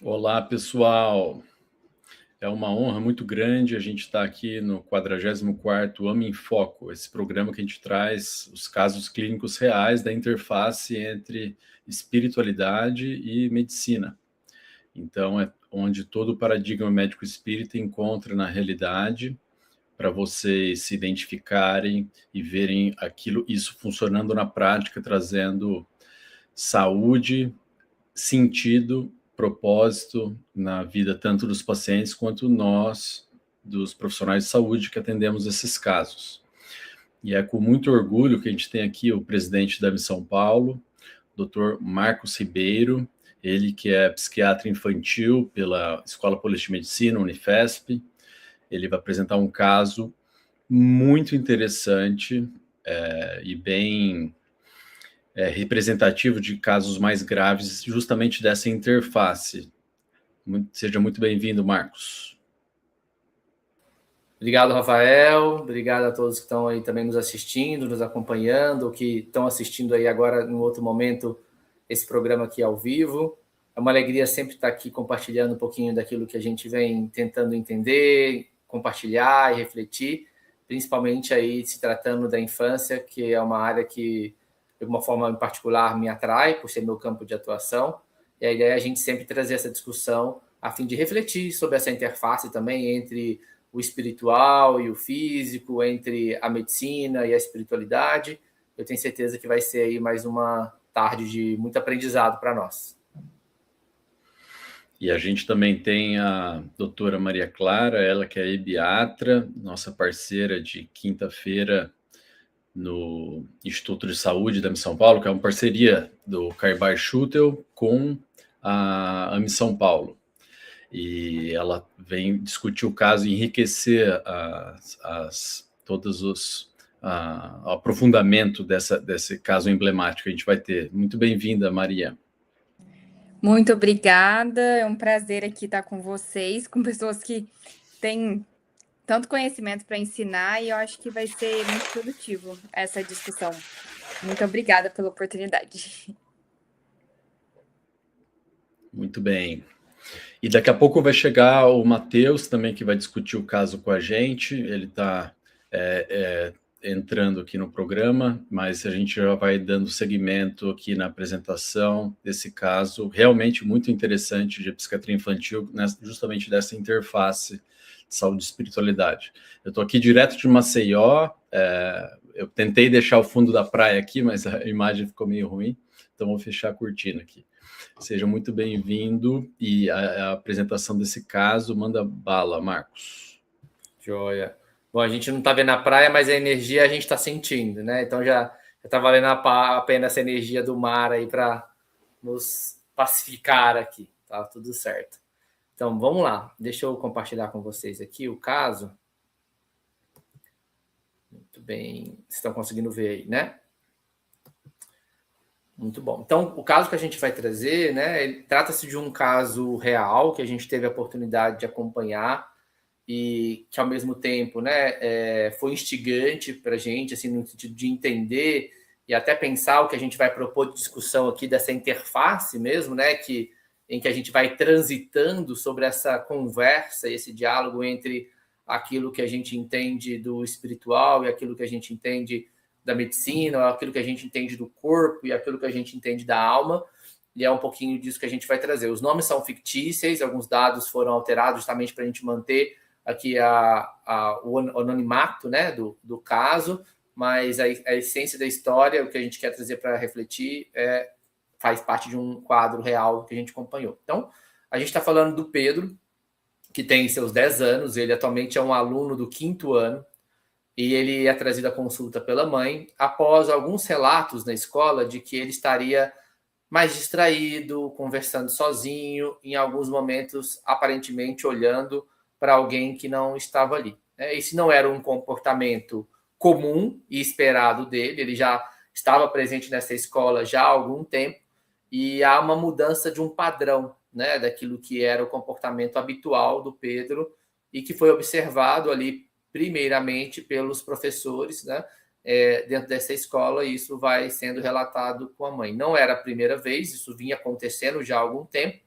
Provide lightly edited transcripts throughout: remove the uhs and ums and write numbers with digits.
Olá, pessoal. É uma honra muito grande a gente estar aqui no 44º AMA em Foco, esse programa que a gente traz os casos clínicos reais da interface entre espiritualidade e medicina. Então, é onde todo o paradigma médico espírita encontra na realidade para vocês se identificarem e verem isso funcionando na prática, trazendo saúde, sentido, propósito na vida tanto dos pacientes quanto nós, dos profissionais de saúde que atendemos esses casos. E é com muito orgulho que a gente tem aqui o presidente da Missão Paulo, Dr. Marcos Ribeiro, ele que é psiquiatra infantil pela Escola Paulista de Medicina, Unifesp. Ele vai apresentar um caso muito interessante e bem representativo de casos mais graves, justamente dessa interface. Seja muito bem-vindo, Marcos. Obrigado, Rafael. Obrigado a todos que estão aí também nos assistindo, nos acompanhando, que estão assistindo aí agora, em outro momento, esse programa aqui ao vivo. É uma alegria sempre estar aqui compartilhando um pouquinho daquilo que a gente vem tentando entender, compartilhar e refletir, principalmente aí se tratando da infância, que é uma área que, de alguma forma em particular, me atrai, por ser meu campo de atuação. E a ideia é a gente sempre trazer essa discussão a fim de refletir sobre essa interface também entre o espiritual e o físico, entre a medicina e a espiritualidade. Eu tenho certeza que vai ser aí mais uma tarde de muito aprendizado para nós. E a gente também tem a doutora Maria Clara, ela que é ebiatra, nossa parceira de quinta-feira no Instituto de Saúde da Missão Paulo, que é uma parceria do Caibar Schutel com a Missão Paulo. E ela vem discutir o caso e enriquecer todos os aprofundamento desse caso emblemático que a gente vai ter. Muito bem-vinda, Maria. Muito obrigada, é um prazer aqui estar com vocês, com pessoas que têm tanto conhecimento para ensinar, e eu acho que vai ser muito produtivo essa discussão. Muito obrigada pela oportunidade. Muito bem. E daqui a pouco vai chegar o Matheus também, que vai discutir o caso com a gente. Ele está entrando aqui no programa, mas a gente já vai dando seguimento aqui na apresentação desse caso realmente muito interessante de psiquiatria infantil, justamente dessa interface de saúde e espiritualidade. Eu estou aqui direto de Maceió, eu tentei deixar o fundo da praia aqui, mas a imagem ficou meio ruim, então vou fechar a cortina aqui. Seja muito bem-vindo e a apresentação desse caso, manda bala, Marcos. Joia. Bom, a gente não está vendo a praia, mas a energia a gente está sentindo, né? Então já está valendo a pena essa energia do mar aí para nos pacificar aqui, tá tudo certo. Então, vamos lá. Deixa eu compartilhar com vocês aqui o caso. Muito bem. Vocês estão conseguindo ver aí, né? Muito bom. Então, o caso que a gente vai trazer, né, trata-se de um caso real que a gente teve a oportunidade de acompanhar e que, ao mesmo tempo, né, foi instigante para a gente, assim, no sentido de entender e até pensar o que a gente vai propor de discussão aqui dessa interface mesmo, né, em que a gente vai transitando sobre essa conversa, esse diálogo entre aquilo que a gente entende do espiritual e aquilo que a gente entende da medicina, aquilo que a gente entende do corpo e aquilo que a gente entende da alma, e é um pouquinho disso que a gente vai trazer. Os nomes são fictícios, alguns dados foram alterados justamente para a gente manter aqui o anonimato, né, do caso, mas a essência da história, o que a gente quer trazer para refletir, faz parte de um quadro real que a gente acompanhou. Então, a gente está falando do Pedro, que tem seus 10 anos, ele atualmente é um aluno do 5º ano, e ele é trazido à consulta pela mãe após alguns relatos na escola de que ele estaria mais distraído, conversando sozinho, em alguns momentos aparentemente olhando para alguém que não estava ali. Esse não era um comportamento comum e esperado dele, ele já estava presente nessa escola já há algum tempo, e há uma mudança de um padrão, né, daquilo que era o comportamento habitual do Pedro e que foi observado ali primeiramente pelos professores, né, dentro dessa escola, e isso vai sendo relatado com a mãe. Não era a primeira vez, isso vinha acontecendo já há algum tempo,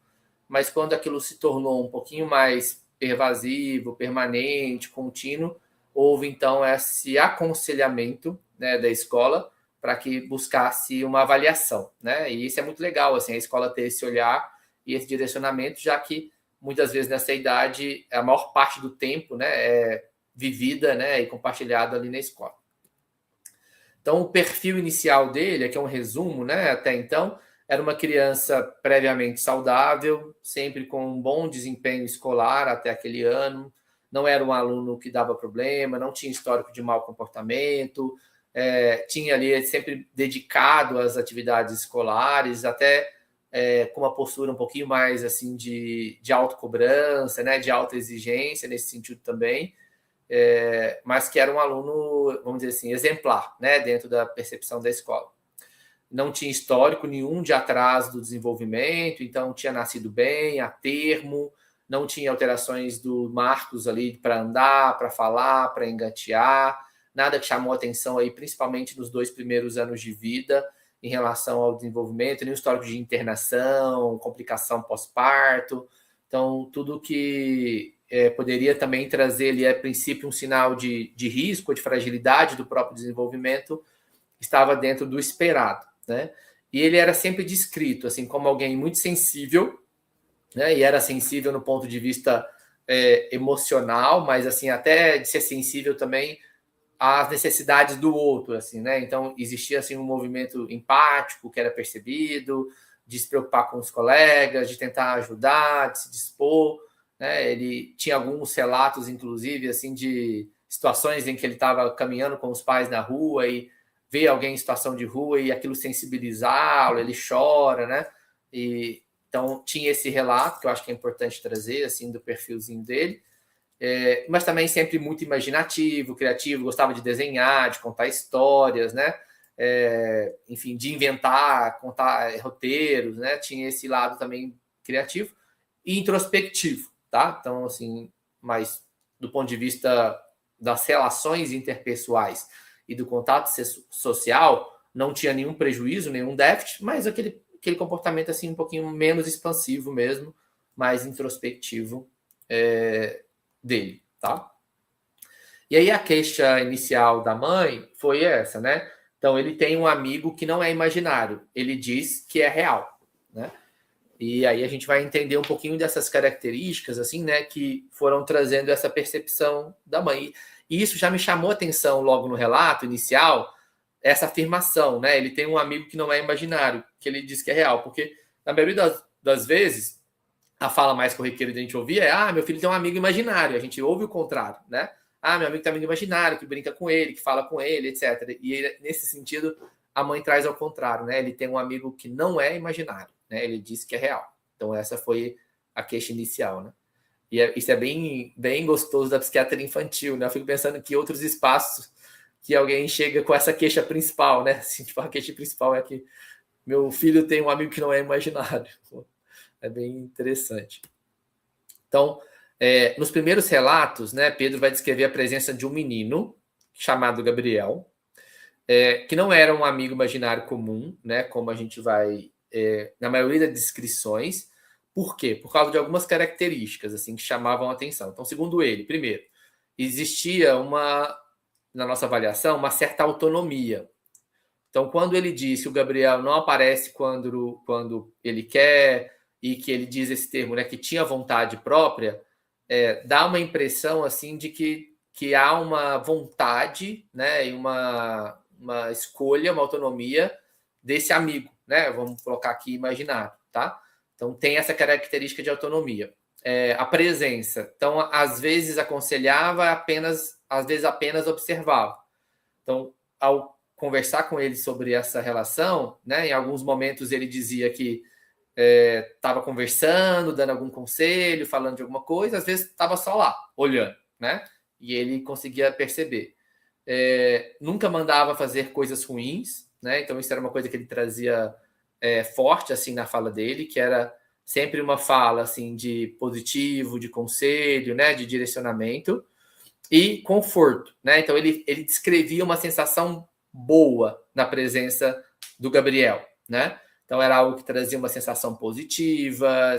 mas quando aquilo se tornou um pouquinho mais pervasivo, permanente, contínuo, houve então esse aconselhamento, né, da escola para que buscasse uma avaliação, né? E isso é muito legal, assim, a escola ter esse olhar e esse direcionamento, já que muitas vezes nessa idade a maior parte do tempo, né, é vivida, né, e compartilhada ali na escola. Então, o perfil inicial dele, aqui é um resumo, né, até então, era uma criança previamente saudável, sempre com um bom desempenho escolar até aquele ano, não era um aluno que dava problema, não tinha histórico de mau comportamento, tinha ali sempre dedicado às atividades escolares, até com uma postura um pouquinho mais assim de autocobrança, né, de autoexigência nesse sentido também, mas que era um aluno, vamos dizer assim, exemplar, né, dentro da percepção da escola. Não tinha histórico nenhum de atraso do desenvolvimento, então tinha nascido bem, a termo, não tinha alterações do marcos ali para andar, para falar, para engatear, nada que chamou atenção aí, principalmente nos 2 primeiros anos de vida, em relação ao desenvolvimento, nenhum histórico de internação, complicação pós-parto. Então, tudo que poderia também trazer ali, a princípio, um sinal de risco, de fragilidade do próprio desenvolvimento, estava dentro do esperado, né? E ele era sempre descrito assim como alguém muito sensível, né? E era sensível no ponto de vista emocional, mas assim até de ser sensível também às necessidades do outro, assim, né? Então existia assim um movimento empático que era percebido, de se preocupar com os colegas, de tentar ajudar, de se dispor, né? Ele tinha alguns relatos, inclusive, assim, de situações em que ele estava caminhando com os pais na rua e vê alguém em situação de rua e aquilo sensibilizá-lo, ele chora, né? E então tinha esse relato que eu acho que é importante trazer, assim, do perfilzinho dele, mas também sempre muito imaginativo, criativo, gostava de desenhar, de contar histórias, né? Enfim, de inventar, contar roteiros, né? Tinha esse lado também criativo e introspectivo, tá? Então, assim, mas do ponto de vista das relações interpessoais e do contato social, não tinha nenhum prejuízo, nenhum déficit, mas aquele comportamento assim um pouquinho menos expansivo mesmo, mais introspectivo dele, tá? E aí a queixa inicial da mãe foi essa, né? Então ele tem um amigo que não é imaginário, ele diz que é real, né? E aí a gente vai entender um pouquinho dessas características, assim, né, que foram trazendo essa percepção da mãe. E isso já me chamou a atenção logo no relato inicial, essa afirmação, né? Ele tem um amigo que não é imaginário, que ele diz que é real, porque na maioria das vezes a fala mais corriqueira de a gente ouvir é: meu filho tem um amigo imaginário. A gente ouve o contrário, né? Meu amigo tem um amigo imaginário, que brinca com ele, que fala com ele, etc. E ele, nesse sentido, a mãe traz ao contrário, né? Ele tem um amigo que não é imaginário, né? Ele diz que é real. Então essa foi a queixa inicial, né? E isso é bem, bem gostoso da psiquiatria infantil, né? Eu fico pensando que outros espaços que alguém chega com essa queixa principal, né? Assim, tipo, a queixa principal é que meu filho tem um amigo que não é imaginário. É bem interessante. Então, nos primeiros relatos, né, Pedro vai descrever a presença de um menino chamado Gabriel, que não era um amigo imaginário comum, né, como a gente vai na maioria das descrições. Por quê? Por causa de algumas características assim que chamavam a atenção. Então, segundo ele, primeiro, existia na nossa avaliação, uma certa autonomia. Então, quando ele diz que o Gabriel não aparece quando ele quer, e que ele diz esse termo, né, que tinha vontade própria, dá uma impressão assim de que há uma vontade, né, e uma escolha, uma autonomia desse amigo, né? Vamos colocar aqui imaginário, tá? Então tem essa característica de autonomia. A presença. Então, às vezes aconselhava, às vezes apenas observava. Então, ao conversar com ele sobre essa relação, né, em alguns momentos ele dizia que estava conversando, dando algum conselho, falando de alguma coisa, às vezes estava só lá, olhando, né? E ele conseguia perceber. Nunca mandava fazer coisas ruins, né? Então isso era uma coisa que ele trazia forte assim na fala dele, que era sempre uma fala assim de positivo, de conselho, né? De direcionamento e conforto, né? Então ele descrevia uma sensação boa na presença do Gabriel, né? Então, era algo que trazia uma sensação positiva,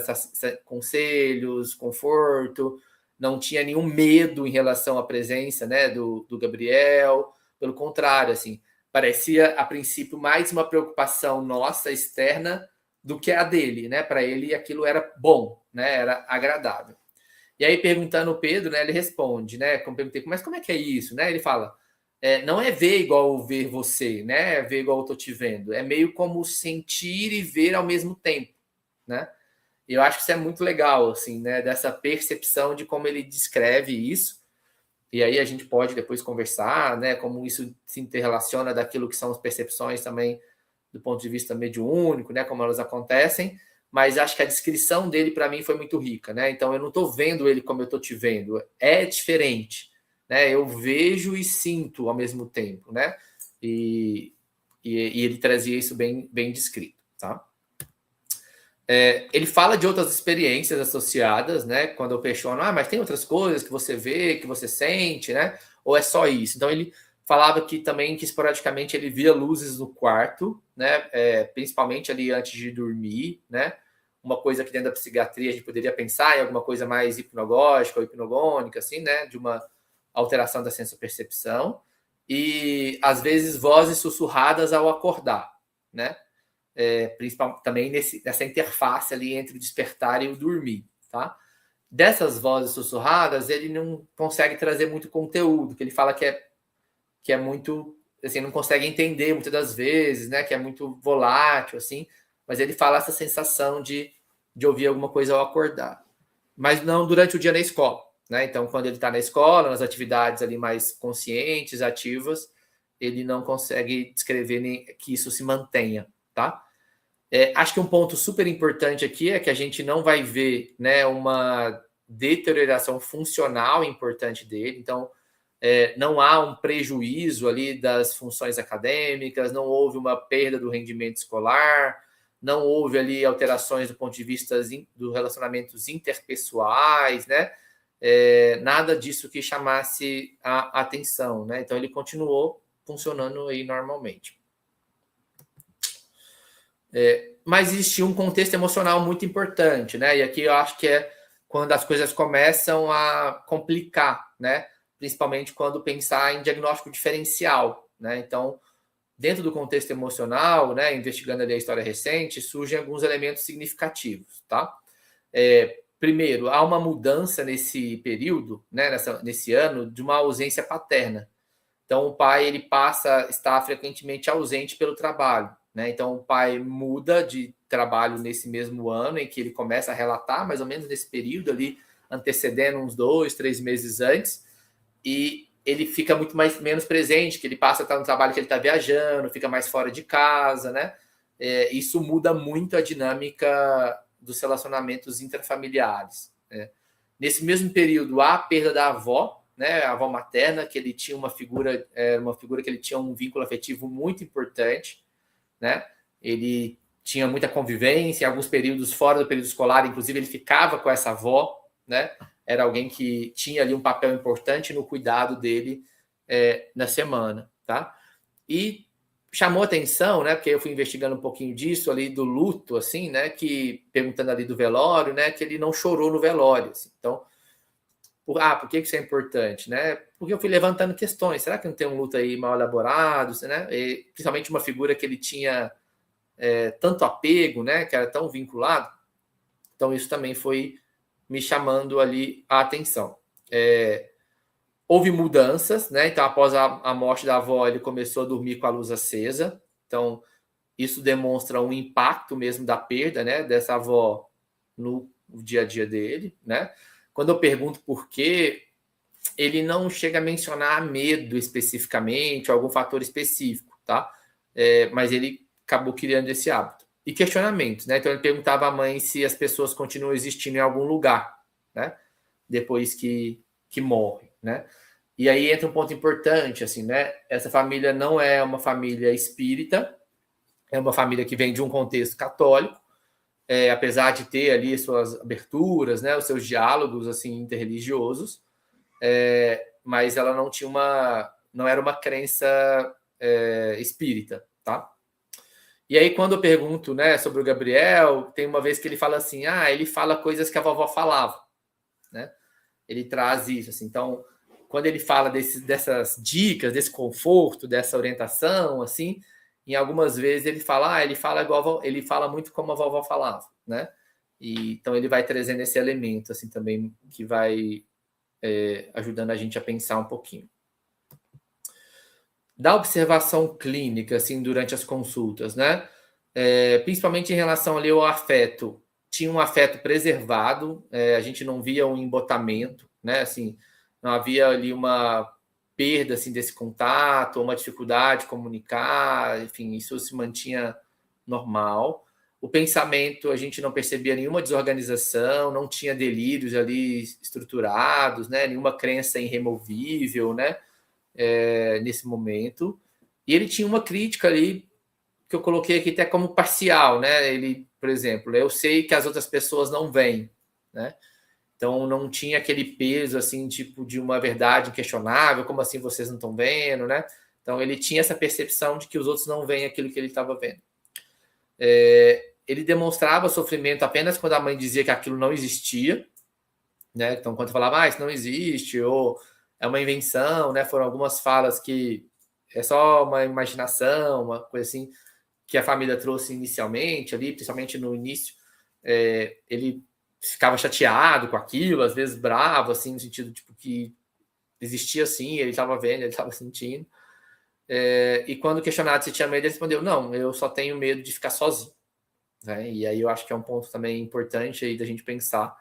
conselhos, conforto, não tinha nenhum medo em relação à presença, né, do Gabriel. Pelo contrário, assim, parecia, a princípio, mais uma preocupação nossa, externa, do que a dele, né? Para ele, aquilo era bom, né? Era agradável. E aí, perguntando o Pedro, né, ele responde, né? Como perguntei, mas como é que é isso, né? Ele fala, não é ver igual ver você, né? É ver igual eu tô te vendo. É meio como sentir e ver ao mesmo tempo, né? E eu acho que isso é muito legal, assim, né? Dessa percepção de como ele descreve isso. E aí a gente pode depois conversar, né? Como isso se interrelaciona daquilo que são as percepções também do ponto de vista mediúnico, né? Como elas acontecem. Mas acho que a descrição dele para mim foi muito rica, né? Então eu não estou vendo ele como eu estou te vendo. É diferente, né? Eu vejo e sinto ao mesmo tempo, né? E ele trazia isso bem descrito, tá? Ele fala de outras experiências associadas, né? Quando eu questiono, mas tem outras coisas que você vê, que você sente, né? Ou é só isso? Então ele falava que também que esporadicamente ele via luzes no quarto, né? Principalmente ali antes de dormir, né? Uma coisa que dentro da psiquiatria a gente poderia pensar em alguma coisa mais hipnogógica ou hipnogônica, assim, né? De uma alteração da sensopercepção. E às vezes vozes sussurradas ao acordar, né? Principalmente também nessa interface ali entre o despertar e o dormir, tá? Dessas vozes sussurradas, ele não consegue trazer muito conteúdo, que ele fala que é muito, assim, não consegue entender muitas das vezes, né? Que é muito volátil, assim, mas ele fala essa sensação de ouvir alguma coisa ao acordar. Mas não durante o dia na escola, né? Então, quando ele está na escola, nas atividades ali mais conscientes, ativas, ele não consegue descrever nem que isso se mantenha, tá? Acho que um ponto super importante aqui é que a gente não vai ver, né, uma deterioração funcional importante dele. Então, não há um prejuízo ali das funções acadêmicas, não houve uma perda do rendimento escolar, não houve ali alterações do ponto de vista dos relacionamentos interpessoais, né? Nada disso que chamasse a atenção, né? Então, ele continuou funcionando aí normalmente. Mas existia um contexto emocional muito importante, né? E aqui eu acho que é quando as coisas começam a complicar, né? Principalmente quando pensar em diagnóstico diferencial, né? Então, dentro do contexto emocional, né? Investigando ali a história recente, surgem alguns elementos significativos, tá? Primeiro, há uma mudança nesse período, né? Nesse ano, de uma ausência paterna. Então, o pai ele passa a estar frequentemente ausente pelo trabalho, né? Então, o pai muda de trabalho nesse mesmo ano em que ele começa a relatar, mais ou menos nesse período ali, antecedendo uns 2, 3 meses antes, e ele fica menos presente, que ele passa a estar no trabalho que ele está viajando, fica mais fora de casa, né? Isso muda muito a dinâmica dos relacionamentos intrafamiliares, né? Nesse mesmo período, há a perda da avó, né, a avó materna, que ele tinha uma figura que ele tinha um vínculo afetivo muito importante, né? Ele tinha muita convivência, em alguns períodos fora do período escolar, inclusive ele ficava com essa avó, né? Era alguém que tinha ali um papel importante no cuidado dele na semana, tá? E chamou atenção, né? Porque eu fui investigando um pouquinho disso ali do luto, assim, né? Que perguntando ali do velório, né? Que ele não chorou no velório, assim. Então, por que isso é importante, né? Porque eu fui levantando questões. Será que não tem um luto aí mal elaborado, né? E, principalmente uma figura que ele tinha tanto apego, né? Que era tão vinculado. Então, isso também foi me chamando ali a atenção. Houve mudanças, né? Então, após a morte da avó, ele começou a dormir com a luz acesa. Então, isso demonstra um impacto mesmo da perda, né? Dessa avó no dia a dia dele, né? Quando eu pergunto por quê, ele não chega a mencionar medo especificamente, algum fator específico, tá? Mas ele acabou criando esse hábito. E questionamentos, né? Então ele perguntava à mãe se as pessoas continuam existindo em algum lugar, né? Depois que morre, né? E aí entra um ponto importante, assim, né? Essa família não é uma família espírita, é uma família que vem de um contexto católico, apesar de ter ali suas aberturas, né, os seus diálogos assim interreligiosos, mas ela não tinha não era uma crença espírita, tá? E aí, quando eu pergunto, né, sobre o Gabriel, tem uma vez que ele fala assim, ele fala coisas que a vovó falava, né? Ele traz isso, assim. Então, quando ele fala dessas dicas, desse conforto, dessa orientação, assim, em algumas vezes ele fala, ele fala igual ele fala muito como a vovó falava, né? E então ele vai trazendo esse elemento, assim, também que vai ajudando a gente a pensar um pouquinho. Da observação clínica, assim, durante as consultas, né? Principalmente em relação ali ao afeto, tinha um afeto preservado, a gente não via um embotamento, né? Assim, não havia ali uma perda assim desse contato, uma dificuldade de comunicar, enfim, isso se mantinha normal. O pensamento, a gente não percebia nenhuma desorganização, não tinha delírios ali estruturados, né? Nenhuma crença irremovível, né? Nesse momento. E ele tinha uma crítica ali que eu coloquei aqui até como parcial, né? Ele, por exemplo, eu sei que as outras pessoas não veem, né? Então não tinha aquele peso assim, tipo de uma verdade inquestionável, como assim vocês não estão vendo, né? Então ele tinha essa percepção de que os outros não veem aquilo que ele estava vendo. Ele demonstrava sofrimento apenas quando a mãe dizia que aquilo não existia, né? Então quando falava, isso não existe, ou é uma invenção, né? Foram algumas falas que é só uma imaginação, uma coisa assim que a família trouxe inicialmente ali, principalmente no início, ele ficava chateado com aquilo, às vezes bravo, assim, no sentido tipo que existia assim, ele estava vendo, ele estava sentindo. E quando questionado se tinha medo, ele respondeu, não, eu só tenho medo de ficar sozinho. Né? E aí eu acho que é um ponto também importante aí da gente pensar,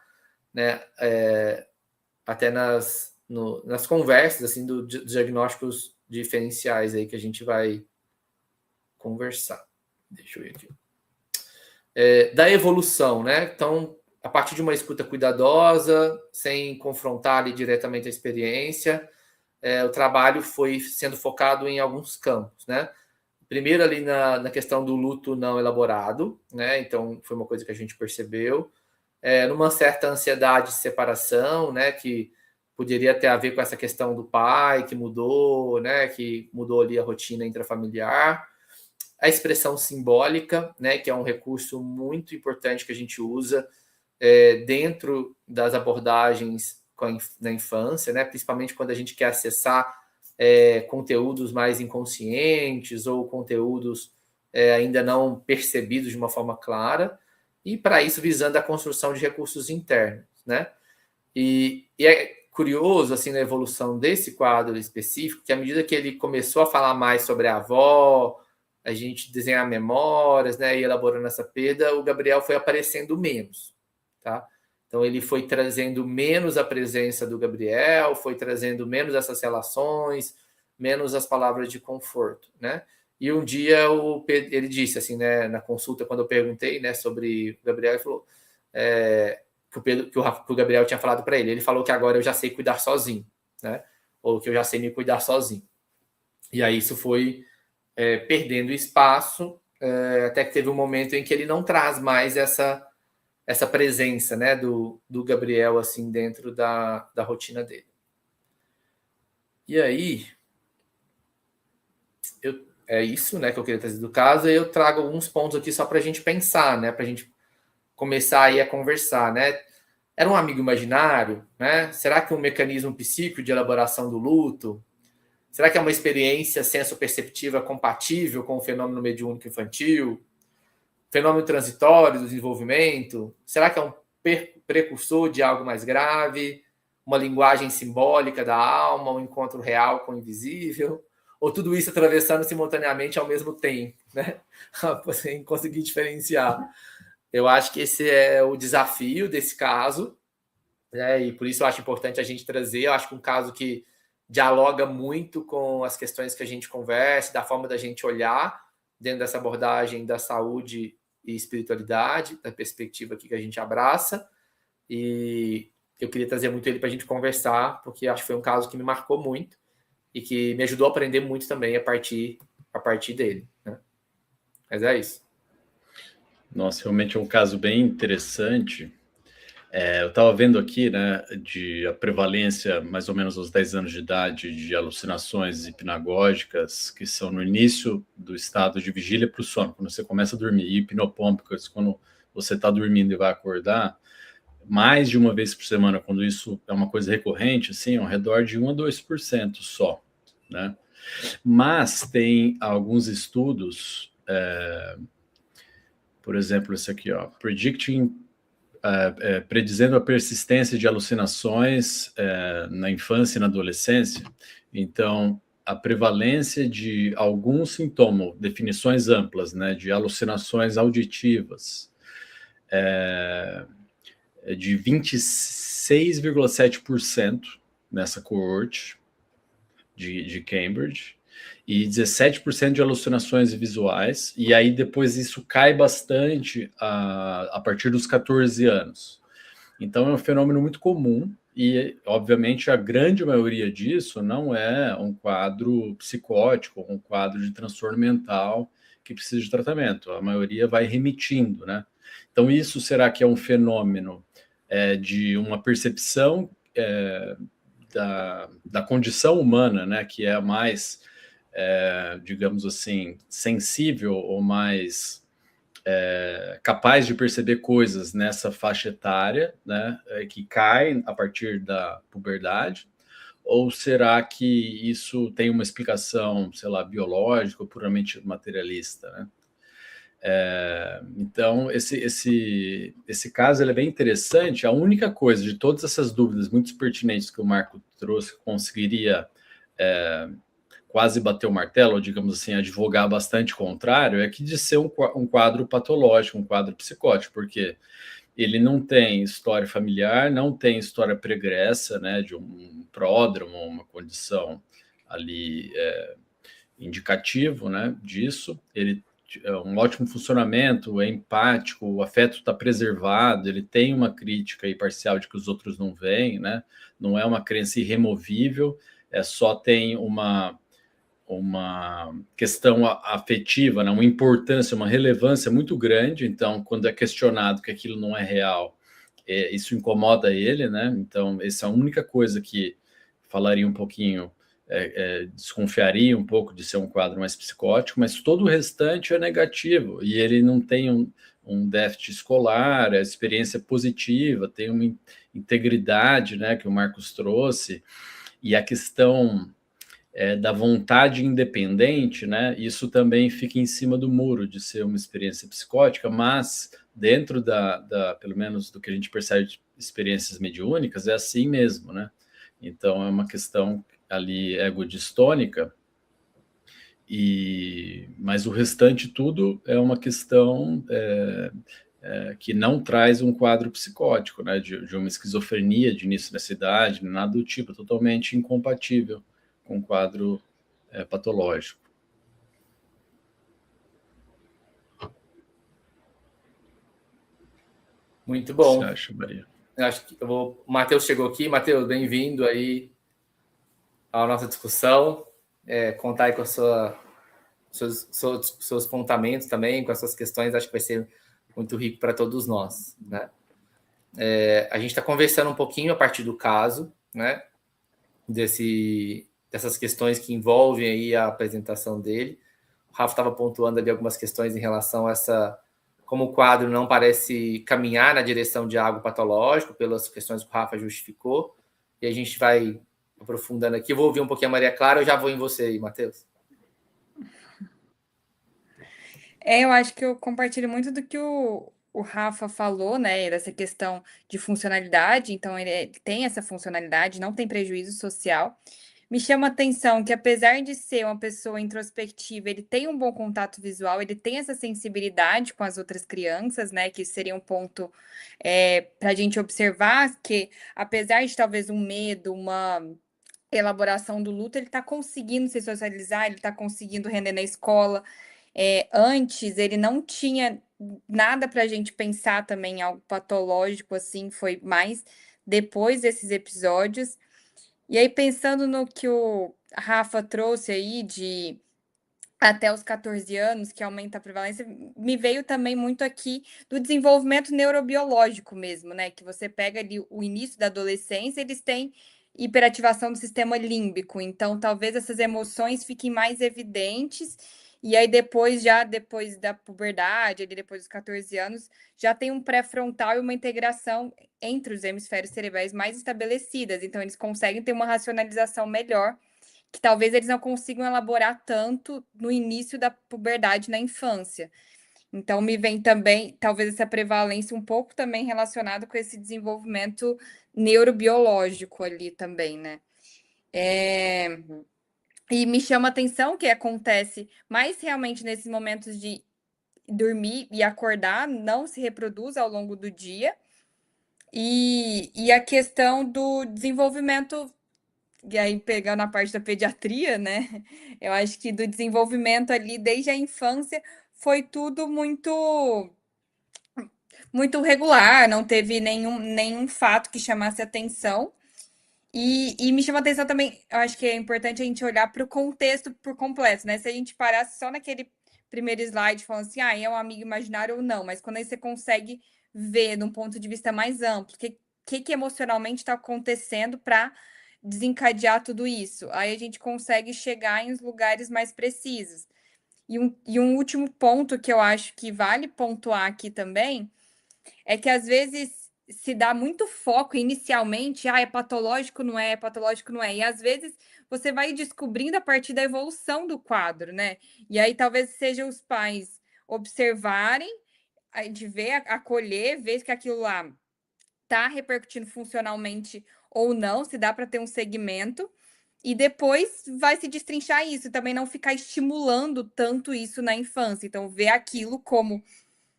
né? Até nas conversas assim dos diagnósticos diferenciais aí que a gente vai conversar. Deixa eu ver aqui. Da evolução, né? Então, a partir de uma escuta cuidadosa, sem confrontar ali diretamente a experiência, o trabalho foi sendo focado em alguns campos, né? Primeiro ali na questão do luto não elaborado, né? Então, foi uma coisa que a gente percebeu. Numa certa ansiedade de separação, né? Que poderia ter a ver com essa questão do pai que mudou, né? Que mudou ali a rotina intrafamiliar. A expressão simbólica, né? Que é um recurso muito importante que a gente usa dentro das abordagens na infância, né? Principalmente quando a gente quer acessar conteúdos mais inconscientes ou conteúdos ainda não percebidos de uma forma clara, e para isso visando a construção de recursos internos, né? E é curioso, assim, na evolução desse quadro específico, que à medida que ele começou a falar mais sobre a avó, a gente desenhar memórias, né, e elaborando essa perda, o Gabriel foi aparecendo menos, tá? Então ele foi trazendo menos a presença do Gabriel, foi trazendo menos essas relações, menos as palavras de conforto, né? E um dia ele disse assim, né, na consulta, quando eu perguntei, né, sobre o Gabriel, ele falou que o Gabriel tinha falado para ele. Ele falou que agora eu já sei cuidar sozinho, né? Ou que eu já sei me cuidar sozinho. E aí isso foi perdendo espaço, até que teve um momento em que ele não traz mais essa presença, né, do Gabriel assim dentro da rotina dele. E aí é isso, né, que eu queria trazer do caso, e eu trago alguns pontos aqui só para a gente pensar, né, para a gente começar aí a conversar, né? Era um amigo imaginário, né? Será que um mecanismo psíquico de elaboração do luto? Será que é uma experiência senso-perceptiva compatível com o fenômeno mediúnico infantil? Fenômeno transitório do desenvolvimento? Será que é um precursor de algo mais grave? Uma linguagem simbólica da alma, um encontro real com o invisível? Ou tudo isso atravessando simultaneamente ao mesmo tempo, né? Sem conseguir diferenciar. Eu acho que esse é o desafio desse caso, né? E por isso eu acho importante a gente trazer. Eu acho que um caso que dialoga muito com as questões que a gente conversa, da forma da gente olhar dentro dessa abordagem da saúde e espiritualidade, da perspectiva aqui que a gente abraça. E eu queria trazer muito ele para a gente conversar, porque acho que foi um caso que me marcou muito e que me ajudou a aprender muito também a partir dele, né? Mas é isso. Nossa, realmente é um caso bem interessante. Eu estava vendo aqui, né, de a prevalência, mais ou menos aos 10 anos de idade, de alucinações hipnagógicas, que são no início do estado de vigília para o sono, quando você começa a dormir, e hipnopômpicas, quando você está dormindo e vai acordar, mais de uma vez por semana, quando isso é uma coisa recorrente, assim, ao redor de 1 a 2% só, né? Mas tem alguns estudos, por exemplo, esse aqui, ó, predizendo a persistência de alucinações na infância e na adolescência. Então, a prevalência de alguns sintomas, definições amplas, né, de alucinações auditivas, de 26,7% nessa coorte de Cambridge, e 17% de alucinações visuais, e aí depois isso cai bastante a partir dos 14 anos. Então é um fenômeno muito comum, e obviamente a grande maioria disso não é um quadro psicótico, um quadro de transtorno mental que precisa de tratamento, a maioria vai remitindo, né? Então isso será que é um fenômeno de uma percepção da condição humana, né, que é a mais, digamos assim, sensível ou mais capaz de perceber coisas nessa faixa etária, né, que cai a partir da puberdade, ou será que isso tem uma explicação, sei lá, biológica ou puramente materialista, né? Então, esse caso ele é bem interessante. A única coisa de todas essas dúvidas muito pertinentes que o Marco trouxe, que conseguiria quase bater o martelo, ou digamos assim, advogar bastante contrário, é que de ser um quadro patológico, um quadro psicótico, porque ele não tem história familiar, não tem história pregressa, né, de um pródromo, uma condição ali indicativo, né, disso. Ele é um ótimo funcionamento, é empático, o afeto está preservado, ele tem uma crítica aí parcial de que os outros não veem, né? Não é uma crença irremovível, só tem uma questão afetiva, né? Uma importância, uma relevância muito grande. Então, quando é questionado que aquilo não é real, isso incomoda ele, né? Então, essa é a única coisa que falaria um pouquinho, desconfiaria um pouco de ser um quadro mais psicótico, mas todo o restante é negativo, e ele não tem um déficit escolar, a experiência é positiva, tem uma integridade, né, que o Marcos trouxe, e a questão da vontade independente, né, isso também fica em cima do muro de ser uma experiência psicótica, mas dentro pelo menos do que a gente percebe de experiências mediúnicas, é assim mesmo, né? Então é uma questão ali egodistônica, mas o restante tudo é uma questão que não traz um quadro psicótico, né, de uma esquizofrenia de início da idade, nada do tipo, totalmente incompatível com um quadro patológico. Muito bom. O que você acha, Maria? Eu acho que o Matheus chegou aqui. Matheus, bem-vindo aí à nossa discussão. Contar aí com seus apontamentos também, com as suas questões, acho que vai ser muito rico para todos nós, né? A gente está conversando um pouquinho a partir do caso, né? Dessas questões que envolvem aí a apresentação dele. O Rafa estava pontuando ali algumas questões em relação a como o quadro não parece caminhar na direção de algo patológico, pelas questões que o Rafa justificou, e a gente vai aprofundando aqui. Eu vou ouvir um pouquinho a Maria Clara, eu já vou em você aí, Matheus. Eu acho que eu compartilho muito do que o Rafa falou, né, dessa questão de funcionalidade. Então, ele tem essa funcionalidade, não tem prejuízo social. Me chama a atenção que, apesar de ser uma pessoa introspectiva, ele tem um bom contato visual, ele tem essa sensibilidade com as outras crianças, né? Que seria um ponto para a gente observar que, apesar de talvez um medo, uma elaboração do luto, ele está conseguindo se socializar, ele está conseguindo render na escola. Antes, ele não tinha nada para a gente pensar também em algo patológico, assim, foi mais depois desses episódios. E aí, pensando no que o Rafa trouxe aí até os 14 anos, que aumenta a prevalência, me veio também muito aqui do desenvolvimento neurobiológico mesmo, né? Que você pega ali o início da adolescência, eles têm hiperativação do sistema límbico, então talvez essas emoções fiquem mais evidentes, e aí depois da puberdade, ali depois dos 14 anos, já tem um pré-frontal e uma integração entre os hemisférios cerebrais mais estabelecidas, então eles conseguem ter uma racionalização melhor, que talvez eles não consigam elaborar tanto no início da puberdade na infância. Então, me vem também, talvez, essa prevalência um pouco também relacionada com esse desenvolvimento neurobiológico ali também, né? E me chama a atenção que acontece mais realmente nesses momentos de dormir e acordar, não se reproduz ao longo do dia. E a questão do desenvolvimento, e aí pegando a parte da pediatria, né? Eu acho que do desenvolvimento ali desde a infância foi tudo muito regular, não teve nenhum fato que chamasse atenção. E me chama atenção também, eu acho que é importante a gente olhar para o contexto por completo, né? Se a gente parasse só naquele primeiro slide falando assim, é um amigo imaginário ou não, mas quando aí você consegue ver de um ponto de vista mais amplo, o que emocionalmente está acontecendo para desencadear tudo isso, aí a gente consegue chegar em lugares mais precisos. E um último ponto que eu acho que vale pontuar aqui também é que às vezes se dá muito foco inicialmente, é patológico, não é, patológico, não é. E às vezes você vai descobrindo a partir da evolução do quadro, né? E aí talvez seja os pais observarem, a gente ver, acolher, ver que aquilo lá está repercutindo funcionalmente ou não, se dá para ter um segmento. E depois vai se destrinchar isso, também não ficar estimulando tanto isso na infância. Então, ver aquilo como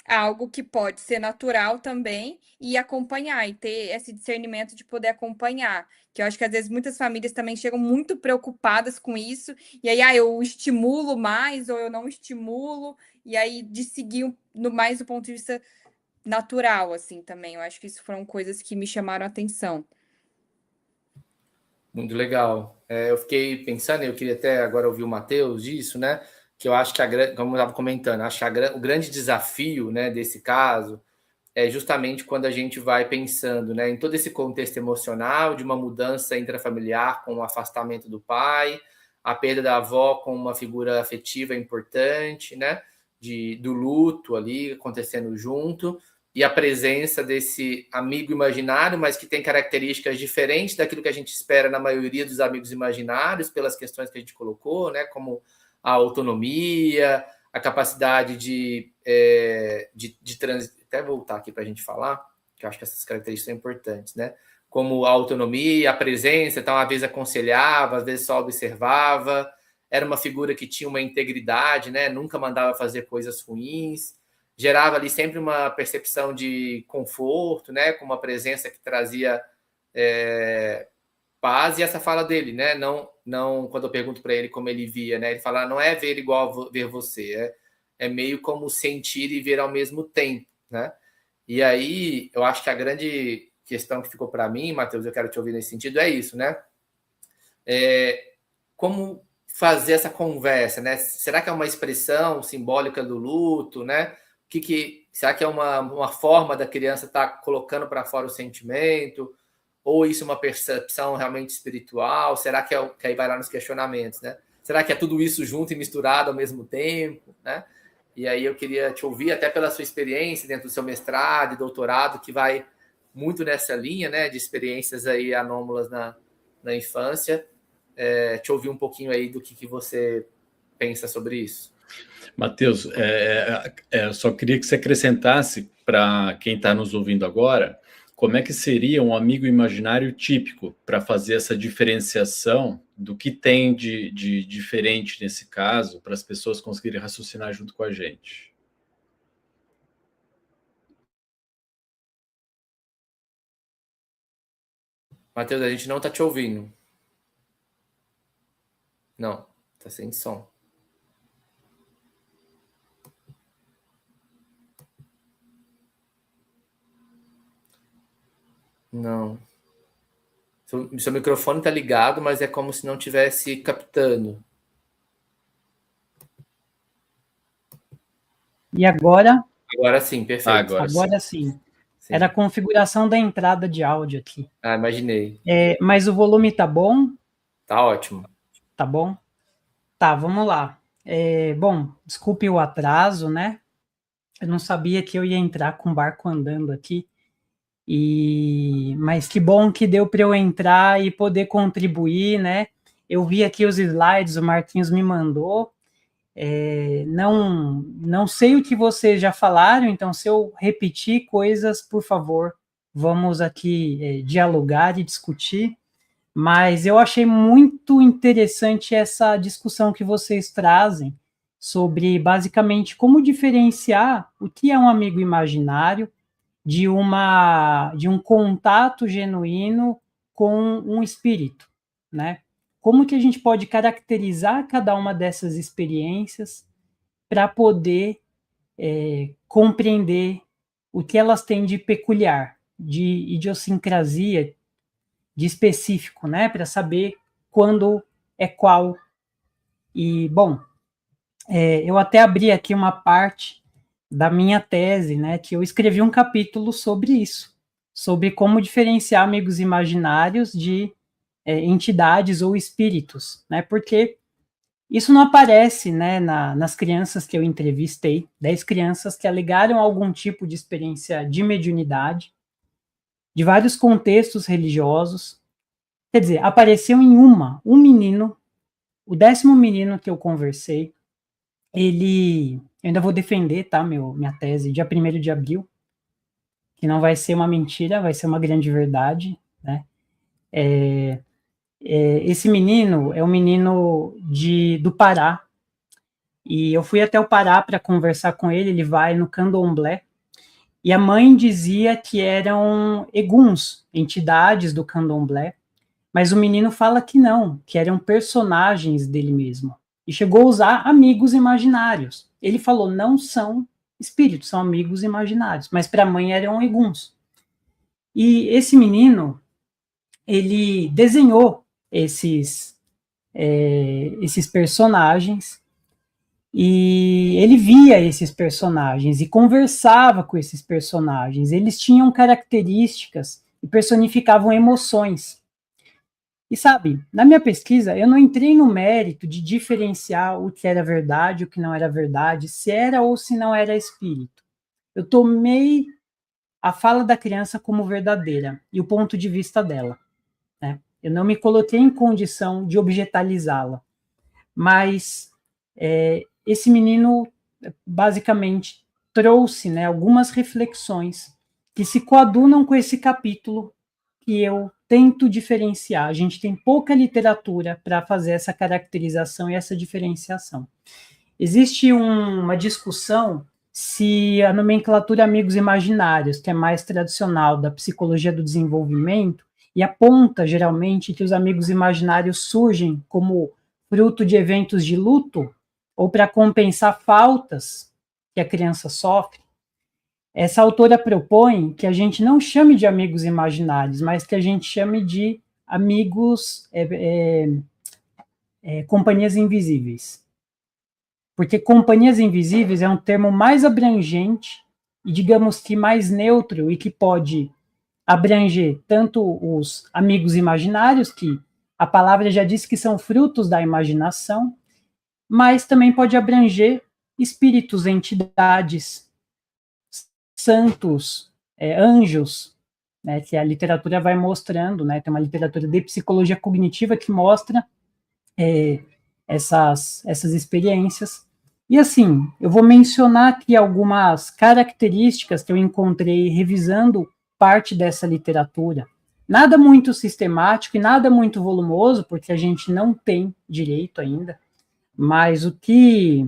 algo que pode ser natural também e acompanhar, e ter esse discernimento de poder acompanhar. Que eu acho que às vezes muitas famílias também chegam muito preocupadas com isso, e aí eu estimulo mais ou eu não estimulo, e aí de seguir no mais do ponto de vista natural, assim, também. Eu acho que isso foram coisas que me chamaram a atenção. Muito legal. Eu fiquei pensando, eu queria até agora ouvir o Matheus disso, né? Que eu acho que, como eu estava comentando, acho que o grande desafio, né, desse caso é justamente quando a gente vai pensando, né, em todo esse contexto emocional de uma mudança intrafamiliar com o afastamento do pai, a perda da avó com uma figura afetiva importante, né, do luto ali acontecendo junto, e a presença desse amigo imaginário, mas que tem características diferentes daquilo que a gente espera na maioria dos amigos imaginários, pelas questões que a gente colocou, né, como a autonomia, a capacidade de até voltar aqui para a gente falar, que eu acho que essas características são importantes, né? Como a autonomia, a presença, então, às vezes aconselhava, às vezes só observava, era uma figura que tinha uma integridade, né? Nunca mandava fazer coisas ruins, gerava ali sempre uma percepção de conforto, né? Com uma presença que trazia paz, e essa fala dele, né? Não quando eu pergunto para ele como ele via, né? Ele fala, não é ver igual ver você, é meio como sentir e ver ao mesmo tempo, né? E aí, eu acho que a grande questão que ficou para mim, Matheus, eu quero te ouvir nesse sentido, é isso, né? Como fazer essa conversa, né? Será que é uma expressão simbólica do luto, né? Será que é uma forma da criança estar colocando para fora o sentimento? Ou isso é uma percepção realmente espiritual? Será que aí vai lá nos questionamentos, né? Será que é tudo isso junto e misturado ao mesmo tempo, né? E aí eu queria te ouvir, até pela sua experiência dentro do seu mestrado e doutorado, que vai muito nessa linha, né, de experiências aí anômalas na infância, te ouvir um pouquinho aí do que você pensa sobre isso. Matheus, só queria que você acrescentasse para quem está nos ouvindo agora, como é que seria um amigo imaginário típico para fazer essa diferenciação do que tem de diferente nesse caso, para as pessoas conseguirem raciocinar junto com a gente. Matheus, a gente não está te ouvindo. Não, está sem som. Não. Seu microfone está ligado, mas é como se não estivesse captando. E agora? Agora sim, perfeito. Agora sim. Era a configuração da entrada de áudio aqui. Ah, imaginei. Mas o volume tá bom? Tá ótimo. Tá bom? Tá, vamos lá. Bom, desculpe o atraso, né? Eu não sabia que eu ia entrar com o barco andando aqui. Mas que bom que deu para eu entrar e poder contribuir, né? Eu vi aqui os slides, o Marquinhos me mandou. Não sei o que vocês já falaram, então se eu repetir coisas, por favor, vamos aqui dialogar e discutir. Mas eu achei muito interessante essa discussão que vocês trazem sobre, basicamente, como diferenciar o que é um amigo imaginário de um contato genuíno com um espírito, né? Como que a gente pode caracterizar cada uma dessas experiências para poder compreender o que elas têm de peculiar, de idiosincrasia, de específico, né? Para saber quando é qual. E, bom, eu até abri aqui uma parte da minha tese, né? Que eu escrevi um capítulo sobre isso, sobre como diferenciar amigos imaginários de entidades ou espíritos, né? Porque isso não aparece, né, nas crianças que eu entrevistei, 10 crianças que alegaram algum tipo de experiência de mediunidade, de vários contextos religiosos. Quer dizer, apareceu em um menino, o 10º menino que eu conversei, eu ainda vou defender, tá, minha tese, dia 1º de abril, que não vai ser uma mentira, vai ser uma grande verdade, né? Esse menino é um menino do Pará, e eu fui até o Pará para conversar com ele, ele vai no candomblé, e a mãe dizia que eram eguns, entidades do candomblé, mas o menino fala que não, que eram personagens dele mesmo, e chegou a usar amigos imaginários. Ele falou, não são espíritos, são amigos imaginários, mas para a mãe eram eguns. E esse menino, ele desenhou esses personagens, e ele via esses personagens e conversava com esses personagens. Eles tinham características e personificavam emoções. E sabe, na minha pesquisa, eu não entrei no mérito de diferenciar o que era verdade, o que não era verdade, se era ou se não era espírito. Eu tomei a fala da criança como verdadeira e o ponto de vista dela, né? Eu não me coloquei em condição de objetalizá-la. Mas esse menino, basicamente, trouxe, né, algumas reflexões que se coadunam com esse capítulo que eu tento diferenciar. A gente tem pouca literatura para fazer essa caracterização e essa diferenciação. Existe uma discussão se a nomenclatura amigos imaginários, que é mais tradicional da psicologia do desenvolvimento, e aponta, geralmente, que os amigos imaginários surgem como fruto de eventos de luto ou para compensar faltas que a criança sofre. Essa autora propõe que a gente não chame de amigos imaginários, mas que a gente chame de amigos, companhias invisíveis. Porque companhias invisíveis é um termo mais abrangente e, digamos que, mais neutro e que pode abranger tanto os amigos imaginários, que a palavra já diz que são frutos da imaginação, mas também pode abranger espíritos, entidades, santos, anjos, né, que a literatura vai mostrando, né, tem uma literatura de psicologia cognitiva que mostra essas experiências. E assim, eu vou mencionar aqui algumas características que eu encontrei revisando parte dessa literatura. Nada muito sistemático e nada muito volumoso, porque a gente não tem direito ainda, mas o que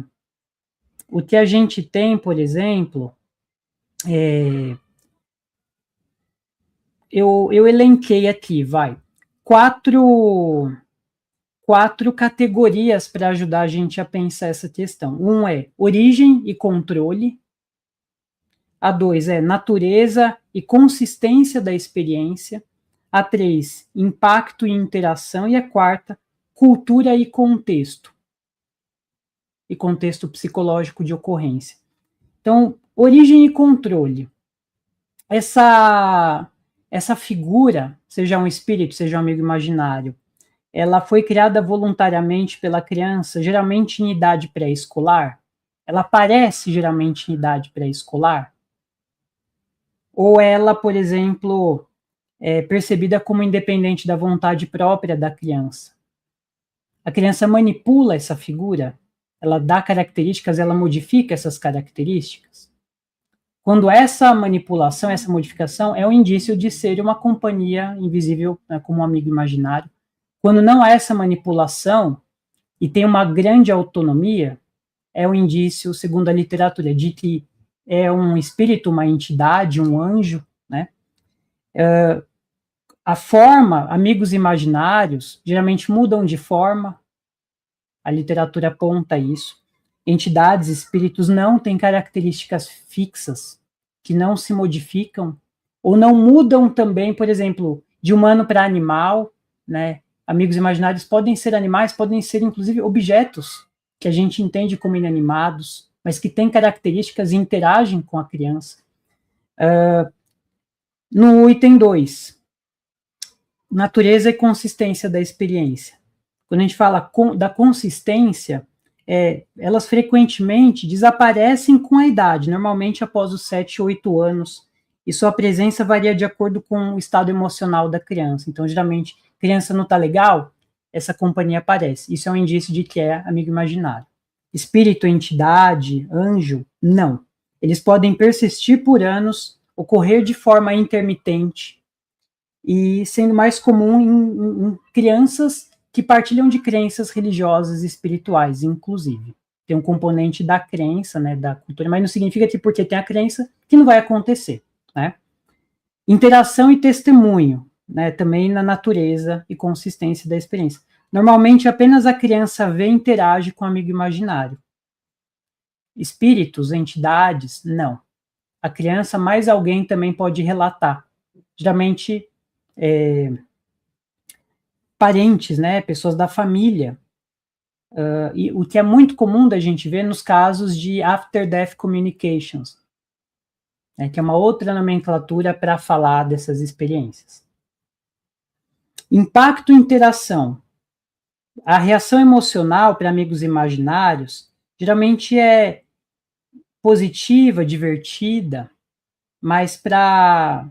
a gente tem, por exemplo, eu elenquei aqui, quatro categorias para ajudar a gente a pensar essa questão. Um é origem e controle. A 2 é natureza e consistência da experiência. A 3, impacto e interação. E a 4, cultura e contexto. E contexto psicológico de ocorrência. Então, origem e controle. Essa figura, seja um espírito, seja um amigo imaginário, ela foi criada voluntariamente pela criança, geralmente em idade pré-escolar? Ela aparece geralmente em idade pré-escolar? Ou ela, por exemplo, é percebida como independente da vontade própria da criança? A criança manipula essa figura? Ela dá características, ela modifica essas características? Quando essa manipulação, essa modificação é um indício de ser uma companhia invisível, né, como um amigo imaginário. Quando não há essa manipulação e tem uma grande autonomia, é um indício, segundo a literatura, de que é um espírito, uma entidade, um anjo, né? A forma, amigos imaginários, geralmente mudam de forma, a literatura aponta isso. Entidades, espíritos não têm características fixas, que não se modificam, ou não mudam também, por exemplo, de humano para animal, né? Amigos imaginários podem ser animais, podem ser inclusive objetos que a gente entende como inanimados, mas que têm características e interagem com a criança. No item 2, natureza e consistência da experiência. Quando a gente fala da consistência, elas frequentemente desaparecem com a idade, normalmente após os 7, 8 anos, e sua presença varia de acordo com o estado emocional da criança. Então, geralmente, criança não está legal, essa companhia aparece. Isso é um indício de que é amigo imaginário. Espírito, entidade, anjo, não. Eles podem persistir por anos, ocorrer de forma intermitente, e sendo mais comum em crianças que partilham de crenças religiosas e espirituais, inclusive. Tem um componente da crença, né, da cultura, mas não significa que porque tem a crença que não vai acontecer, né? Interação e testemunho, né, também na natureza e consistência da experiência. Normalmente, apenas a criança vê e interage com o amigo imaginário. Espíritos, entidades, não. A criança, mais alguém também pode relatar. Geralmente, parentes, né, pessoas da família, e o que é muito comum da gente ver nos casos de after-death communications, né, que é uma outra nomenclatura para falar dessas experiências. Impacto e interação. A reação emocional para amigos imaginários geralmente é positiva, divertida, mas para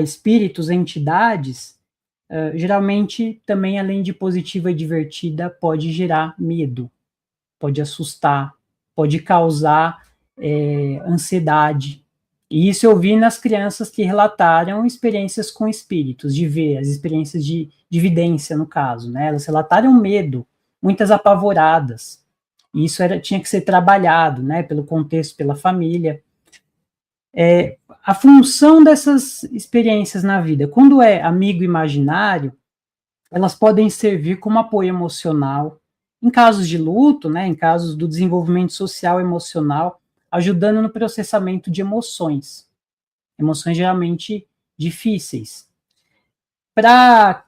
espíritos, entidades, geralmente também, além de positiva e divertida, pode gerar medo, pode assustar, pode causar ansiedade. E isso eu vi nas crianças que relataram experiências com espíritos, de ver, as experiências de vidência, no caso, né? Elas relataram medo, muitas apavoradas. E isso tinha que ser trabalhado, né? Pelo contexto, pela família. A função dessas experiências na vida, quando é amigo imaginário, elas podem servir como apoio emocional, em casos de luto, né? Em casos do desenvolvimento social e emocional, ajudando no processamento de emoções geralmente difíceis. Para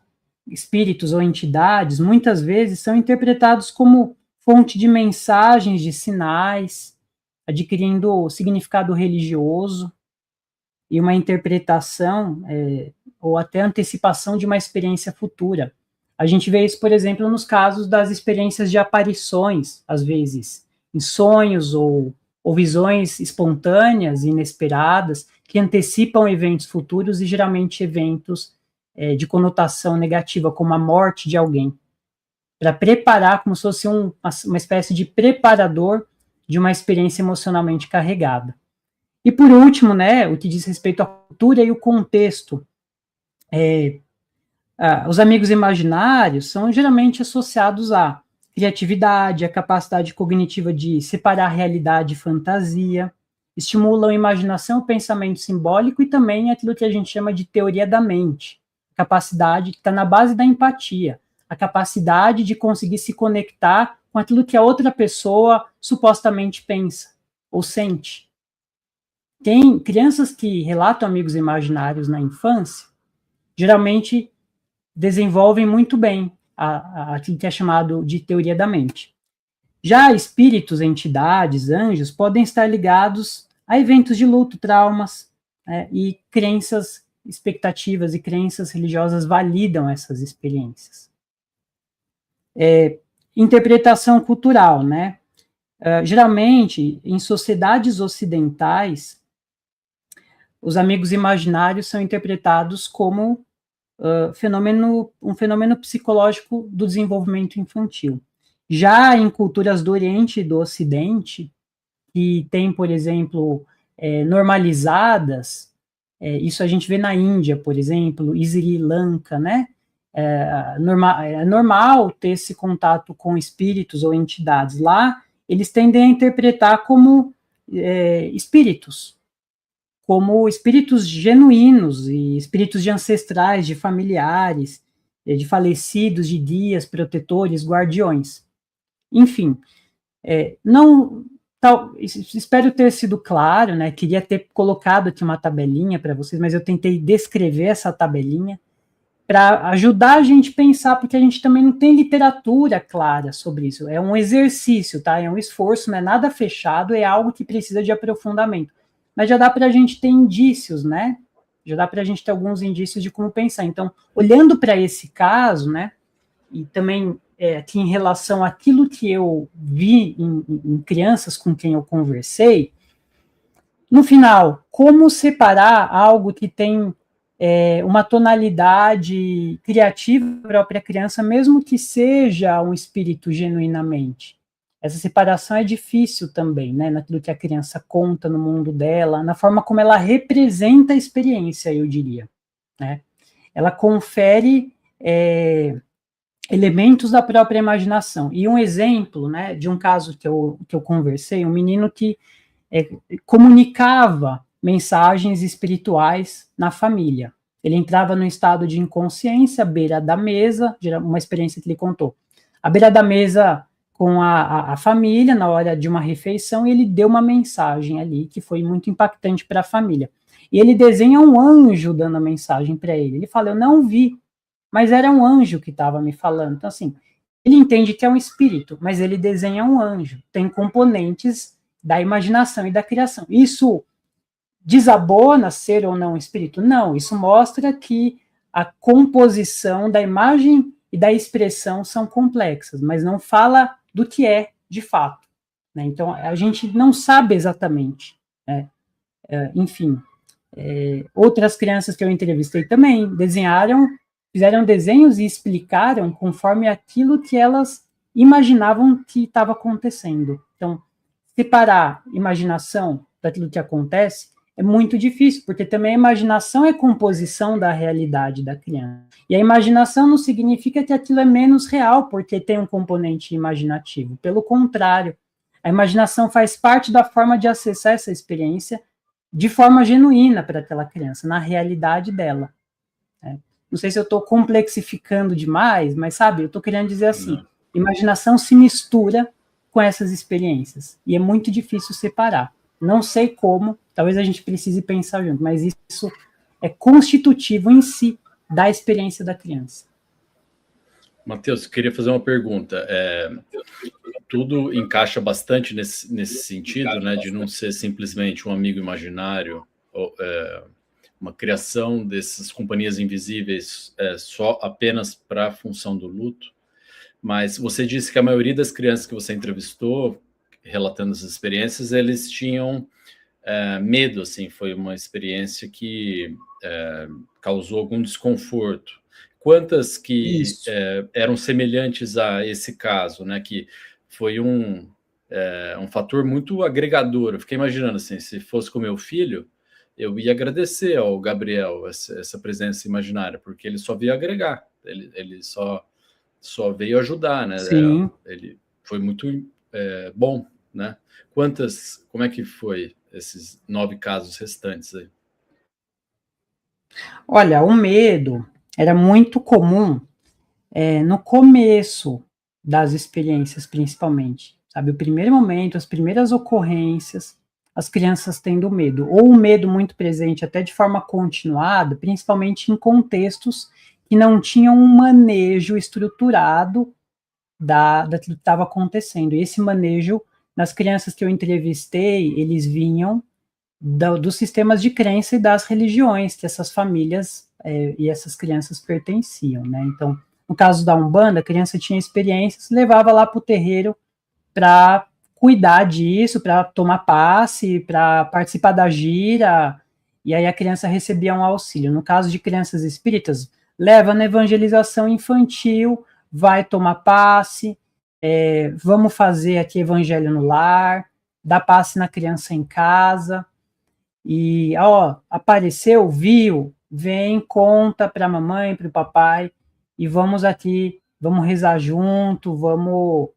espíritos ou entidades, muitas vezes são interpretados como fonte de mensagens, de sinais, adquirindo significado religioso e uma interpretação ou até antecipação de uma experiência futura. A gente vê isso, por exemplo, nos casos das experiências de aparições, às vezes, em sonhos ou visões espontâneas, inesperadas, que antecipam eventos futuros e geralmente eventos de conotação negativa, como a morte de alguém, para preparar, como se fosse uma espécie de preparador de uma experiência emocionalmente carregada. E por último, né, o que diz respeito à cultura e o contexto, os amigos imaginários são geralmente associados à criatividade, a capacidade cognitiva de separar realidade e fantasia, estimulam a imaginação, o pensamento simbólico e também aquilo que a gente chama de teoria da mente, capacidade que está na base da empatia, a capacidade de conseguir se conectar com aquilo que a outra pessoa supostamente pensa ou sente. Tem crianças que relatam amigos imaginários na infância, geralmente desenvolvem muito bem aquilo que é chamado de teoria da mente. Já espíritos, entidades, anjos, podem estar ligados a eventos de luto, traumas, e crenças, expectativas e crenças religiosas validam essas experiências. Interpretação cultural, né? Geralmente, em sociedades ocidentais, os amigos imaginários são interpretados como um fenômeno psicológico do desenvolvimento infantil. Já em culturas do Oriente e do Ocidente, que tem, por exemplo, normalizadas, isso a gente vê na Índia, por exemplo, e Sri Lanka, né? É normal ter esse contato com espíritos ou entidades. Lá, eles tendem a interpretar como espíritos genuínos, e espíritos de ancestrais, de familiares, de falecidos, de guias, protetores, guardiões. Enfim, espero ter sido claro, né? Queria ter colocado aqui uma tabelinha para vocês, mas eu tentei descrever essa tabelinha para ajudar a gente a pensar, porque a gente também não tem literatura clara sobre isso. É um exercício, tá? É um esforço, não é nada fechado, é algo que precisa de aprofundamento. Mas já dá para a gente ter indícios, né? Já dá para a gente ter alguns indícios de como pensar. Então, olhando para esse caso, né? E também aqui em relação àquilo que eu vi em crianças com quem eu conversei, no final, como separar algo que tem uma tonalidade criativa da própria criança, mesmo que seja um espírito genuinamente? Essa separação é difícil também, né, naquilo que a criança conta no mundo dela, na forma como ela representa a experiência, eu diria, né? Ela confere elementos da própria imaginação. E um exemplo, né, de um caso que eu conversei, um menino que comunicava mensagens espirituais na família. Ele entrava no estado de inconsciência à beira da mesa, uma experiência que ele contou, à beira da mesa com a família, na hora de uma refeição, e ele deu uma mensagem ali que foi muito impactante para a família. E ele desenha um anjo dando a mensagem para ele. Ele fala, eu não vi, mas era um anjo que estava me falando. Então, assim, ele entende que é um espírito, mas ele desenha um anjo. Tem componentes da imaginação e da criação. Isso desabona ser ou não espírito? Não, isso mostra que a composição da imagem e da expressão são complexas, mas não fala do que é de fato, né? Então, a gente não sabe exatamente, né? Enfim, outras crianças que eu entrevistei também fizeram desenhos e explicaram conforme aquilo que elas imaginavam que estava acontecendo. Então, separar imaginação daquilo que acontece é muito difícil, porque também a imaginação é composição da realidade da criança. E a imaginação não significa que aquilo é menos real, porque tem um componente imaginativo. Pelo contrário, a imaginação faz parte da forma de acessar essa experiência de forma genuína para aquela criança, na realidade dela. Não sei se eu estou complexificando demais, mas, sabe, eu estou querendo dizer assim, imaginação se mistura com essas experiências, e é muito difícil separar. Não sei como, talvez a gente precise pensar junto, mas isso é constitutivo em si da experiência da criança. Matheus, queria fazer uma pergunta. Tudo encaixa bastante nesse sentido, né, de não ser simplesmente um amigo imaginário, ou, uma criação dessas companhias invisíveis só apenas para a função do luto, mas você disse que a maioria das crianças que você entrevistou, relatando essas experiências, eles tinham medo, assim, foi uma experiência que causou algum desconforto. Quantas que eram semelhantes a esse caso, né, que foi um fator muito agregador? Eu fiquei imaginando, assim, se fosse com meu filho, eu ia agradecer ao Gabriel essa presença imaginária, porque ele só veio agregar, ele só veio ajudar, né? Sim. Ele foi muito bom, né? Como é que foi esses 9 casos restantes aí? Olha, o medo era muito comum no começo das experiências, principalmente, sabe? O primeiro momento, as primeiras ocorrências, as crianças tendo medo, ou um medo muito presente até de forma continuada, principalmente em contextos que não tinham um manejo estruturado daquilo que estava acontecendo. E esse manejo, nas crianças que eu entrevistei, eles vinham dos sistemas de crença e das religiões que essas famílias e essas crianças pertenciam, né? Então, no caso da Umbanda, a criança tinha experiências, levava lá para o terreiro para cuidar disso, para tomar passe, para participar da gira, e aí a criança recebia um auxílio. No caso de crianças espíritas, leva na evangelização infantil, vai tomar passe, vamos fazer aqui evangelho no lar, dá passe na criança em casa, e, apareceu, viu, vem, conta para a mamãe, para o papai, e vamos aqui, vamos rezar junto, vamos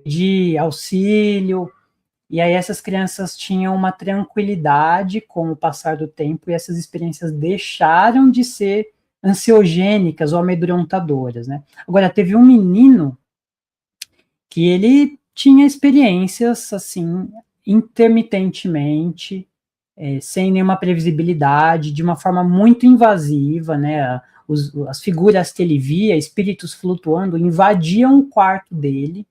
pedir auxílio. E aí essas crianças tinham uma tranquilidade com o passar do tempo, e essas experiências deixaram de ser ansiogênicas ou amedrontadoras, né? Agora, teve um menino que ele tinha experiências, assim, intermitentemente, sem nenhuma previsibilidade, de uma forma muito invasiva, né? As figuras que ele via, espíritos flutuando, invadiam o quarto dele,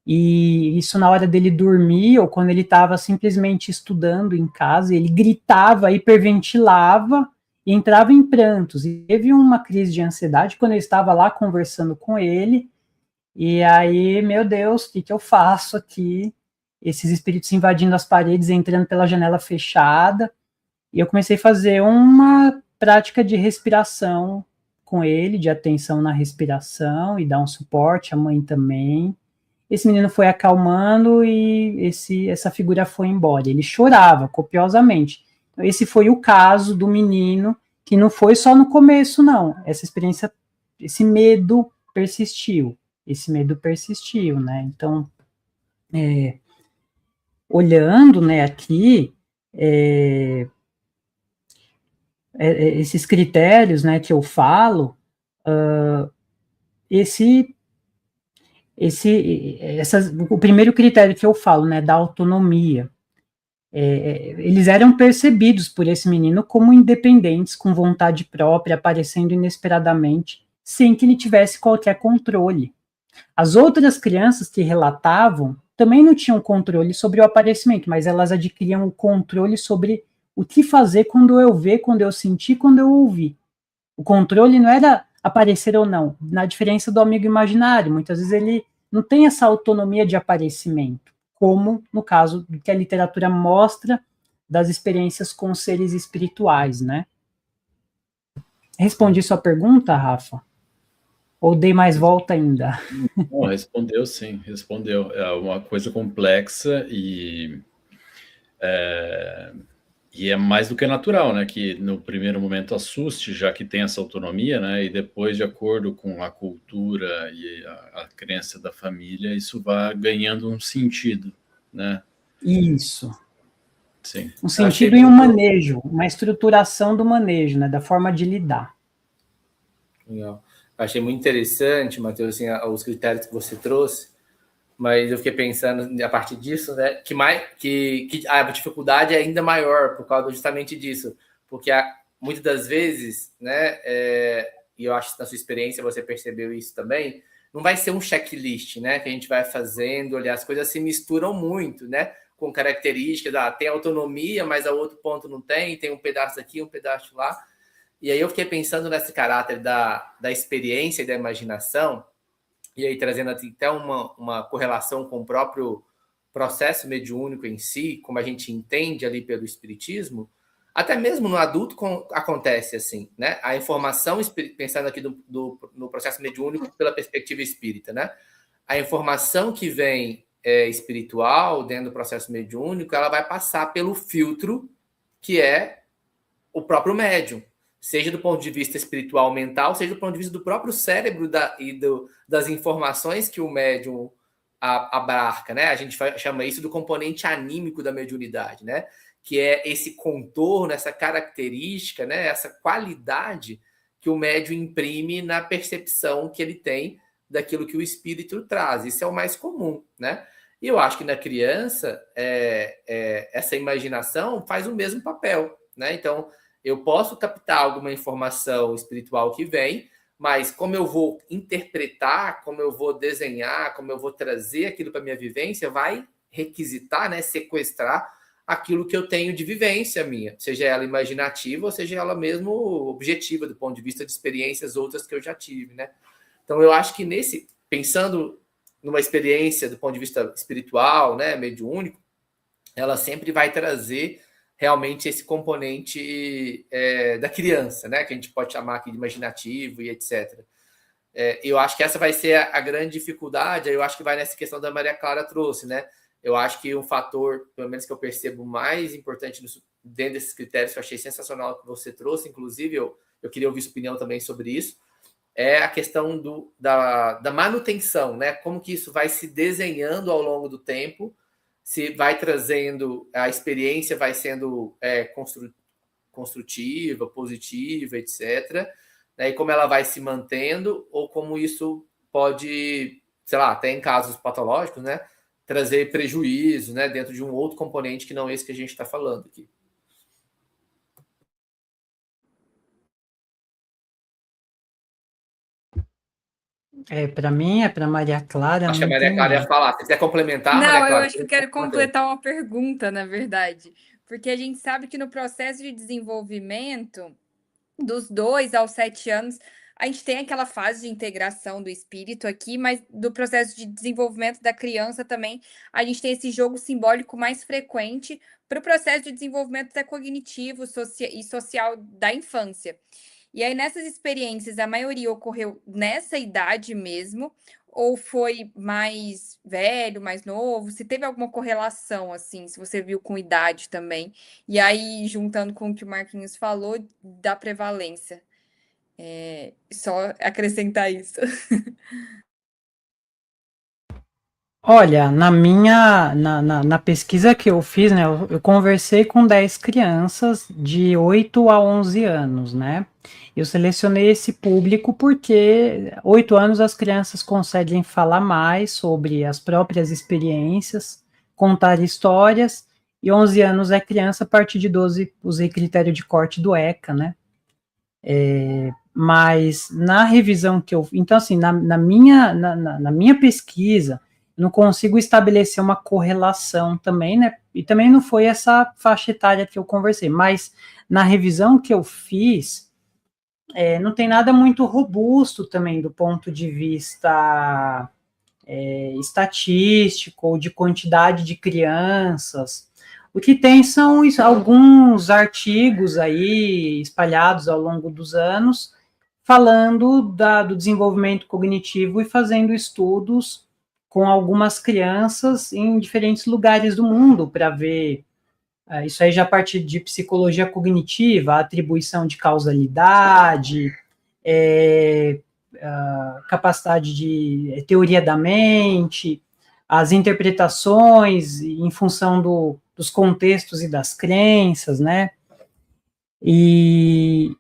e isso na hora dele dormir, ou quando ele estava simplesmente estudando em casa, ele gritava, hiperventilava, e entrava em prantos, e teve uma crise de ansiedade quando eu estava lá conversando com ele, e aí, meu Deus, o que eu faço aqui? Esses espíritos invadindo as paredes, entrando pela janela fechada, e eu comecei a fazer uma prática de respiração com ele, de atenção na respiração, e dar um suporte, a mãe também. Esse menino foi acalmando e essa figura foi embora. Ele chorava copiosamente. Então, esse foi o caso do menino, que não foi só no começo, não. Essa experiência, esse medo persistiu. Né? Então, olhando, né, aqui, esses critérios, né, que eu falo, o primeiro critério que eu falo, né, da autonomia, eles eram percebidos por esse menino como independentes, com vontade própria, aparecendo inesperadamente, sem que ele tivesse qualquer controle. As outras crianças que relatavam também não tinham controle sobre o aparecimento, mas elas adquiriam o controle sobre o que fazer quando eu ver, quando eu sentir, quando eu ouvir. O controle não era aparecer ou não, na diferença do amigo imaginário. Muitas vezes ele não tem essa autonomia de aparecimento, como no caso do que a literatura mostra das experiências com seres espirituais, né? Respondi sua pergunta, Rafa? Ou dei mais volta ainda? Não, respondeu sim, respondeu. É uma coisa complexa e é mais do que natural, né? Que no primeiro momento assuste, já que tem essa autonomia, né? E depois, de acordo com a cultura e a crença da família, isso vai ganhando um sentido, né? Isso. Sim. Um sentido e um manejo, uma estruturação do manejo, né? Da forma de lidar. Legal. Achei muito interessante, Matheus, assim, os critérios que você trouxe, mas eu fiquei pensando a partir disso, né, que a dificuldade é ainda maior por causa justamente disso, porque muitas das vezes, né, e eu acho que na sua experiência você percebeu isso também, não vai ser um checklist, né, que a gente vai fazendo, olha, as coisas se misturam muito, né, com características, tem autonomia, mas a outro ponto não tem um pedaço aqui, um pedaço lá. E aí eu fiquei pensando nesse caráter da experiência e da imaginação, e aí trazendo até uma correlação com o próprio processo mediúnico em si, como a gente entende ali pelo espiritismo, até mesmo no adulto acontece assim, né? A informação, pensando aqui no processo mediúnico pela perspectiva espírita, né? A informação que vem espiritual dentro do processo mediúnico, ela vai passar pelo filtro que é o próprio médium, seja do ponto de vista espiritual mental, seja do ponto de vista do próprio cérebro das informações que o médium abarca, né? A gente chama isso do componente anímico da mediunidade, né? Que é esse contorno, essa característica, né? Essa qualidade que o médium imprime na percepção que ele tem daquilo que o espírito traz. Isso é o mais comum, né? E eu acho que na criança, essa imaginação faz o mesmo papel, né? Então, eu posso captar alguma informação espiritual que vem, mas como eu vou interpretar, como eu vou desenhar, como eu vou trazer aquilo para minha vivência, vai requisitar, né, sequestrar aquilo que eu tenho de vivência minha, seja ela imaginativa ou seja ela mesmo objetiva, do ponto de vista de experiências outras que eu já tive, né? Então, eu acho que pensando numa experiência do ponto de vista espiritual, né, mediúnico, ela sempre vai trazer realmente esse componente da criança, né, que a gente pode chamar aqui de imaginativo e etc. Eu acho que essa vai ser a grande dificuldade, eu acho que vai nessa questão da Maria Clara trouxe, né? Eu acho que um fator, pelo menos que eu percebo mais importante dentro desses critérios que eu achei sensacional que você trouxe, inclusive eu queria ouvir sua opinião também sobre isso, é a questão da manutenção, né? Como que isso vai se desenhando ao longo do tempo, se vai trazendo, a experiência vai sendo construtiva, positiva, etc., né? E como ela vai se mantendo, ou como isso pode, sei lá, até em casos patológicos, né? Trazer prejuízo, né? Dentro de um outro componente que não é esse que a gente está falando aqui. Para mim, para Maria Clara, Acho que a não Maria Clara ia tem. falar. Se quiser complementar, Maria Não, eu Clara. acho que eu quero completar uma pergunta, na verdade. Porque a gente sabe que no processo de desenvolvimento, dos 2 aos 7 anos, a gente tem aquela fase de integração do espírito aqui, mas do processo de desenvolvimento da criança também, a gente tem esse jogo simbólico mais frequente para o processo de desenvolvimento até cognitivo e social da infância. E aí, nessas experiências, a maioria ocorreu nessa idade mesmo, ou foi mais velho, mais novo? Se teve alguma correlação, assim, se você viu com idade também. E aí, juntando com o que o Marquinhos falou, da prevalência. Só acrescentar isso. Olha, na pesquisa que eu fiz, né, eu conversei com 10 crianças de 8 a 11 anos, né? Eu selecionei esse público porque 8 anos as crianças conseguem falar mais sobre as próprias experiências, contar histórias, e 11 anos é criança, a partir de 12 usei critério de corte do ECA, né? Mas na revisão que eu... Então, assim, na minha pesquisa, não consigo estabelecer uma correlação também, né? E também não foi essa faixa etária que eu conversei, mas na revisão que eu fiz, não tem nada muito robusto também do ponto de vista estatístico ou de quantidade de crianças. O que tem são alguns artigos aí espalhados ao longo dos anos falando do desenvolvimento cognitivo e fazendo estudos com algumas crianças em diferentes lugares do mundo para ver, isso aí já a partir de psicologia cognitiva, a atribuição de causalidade, capacidade de teoria da mente, as interpretações em função dos contextos e das crenças, né? E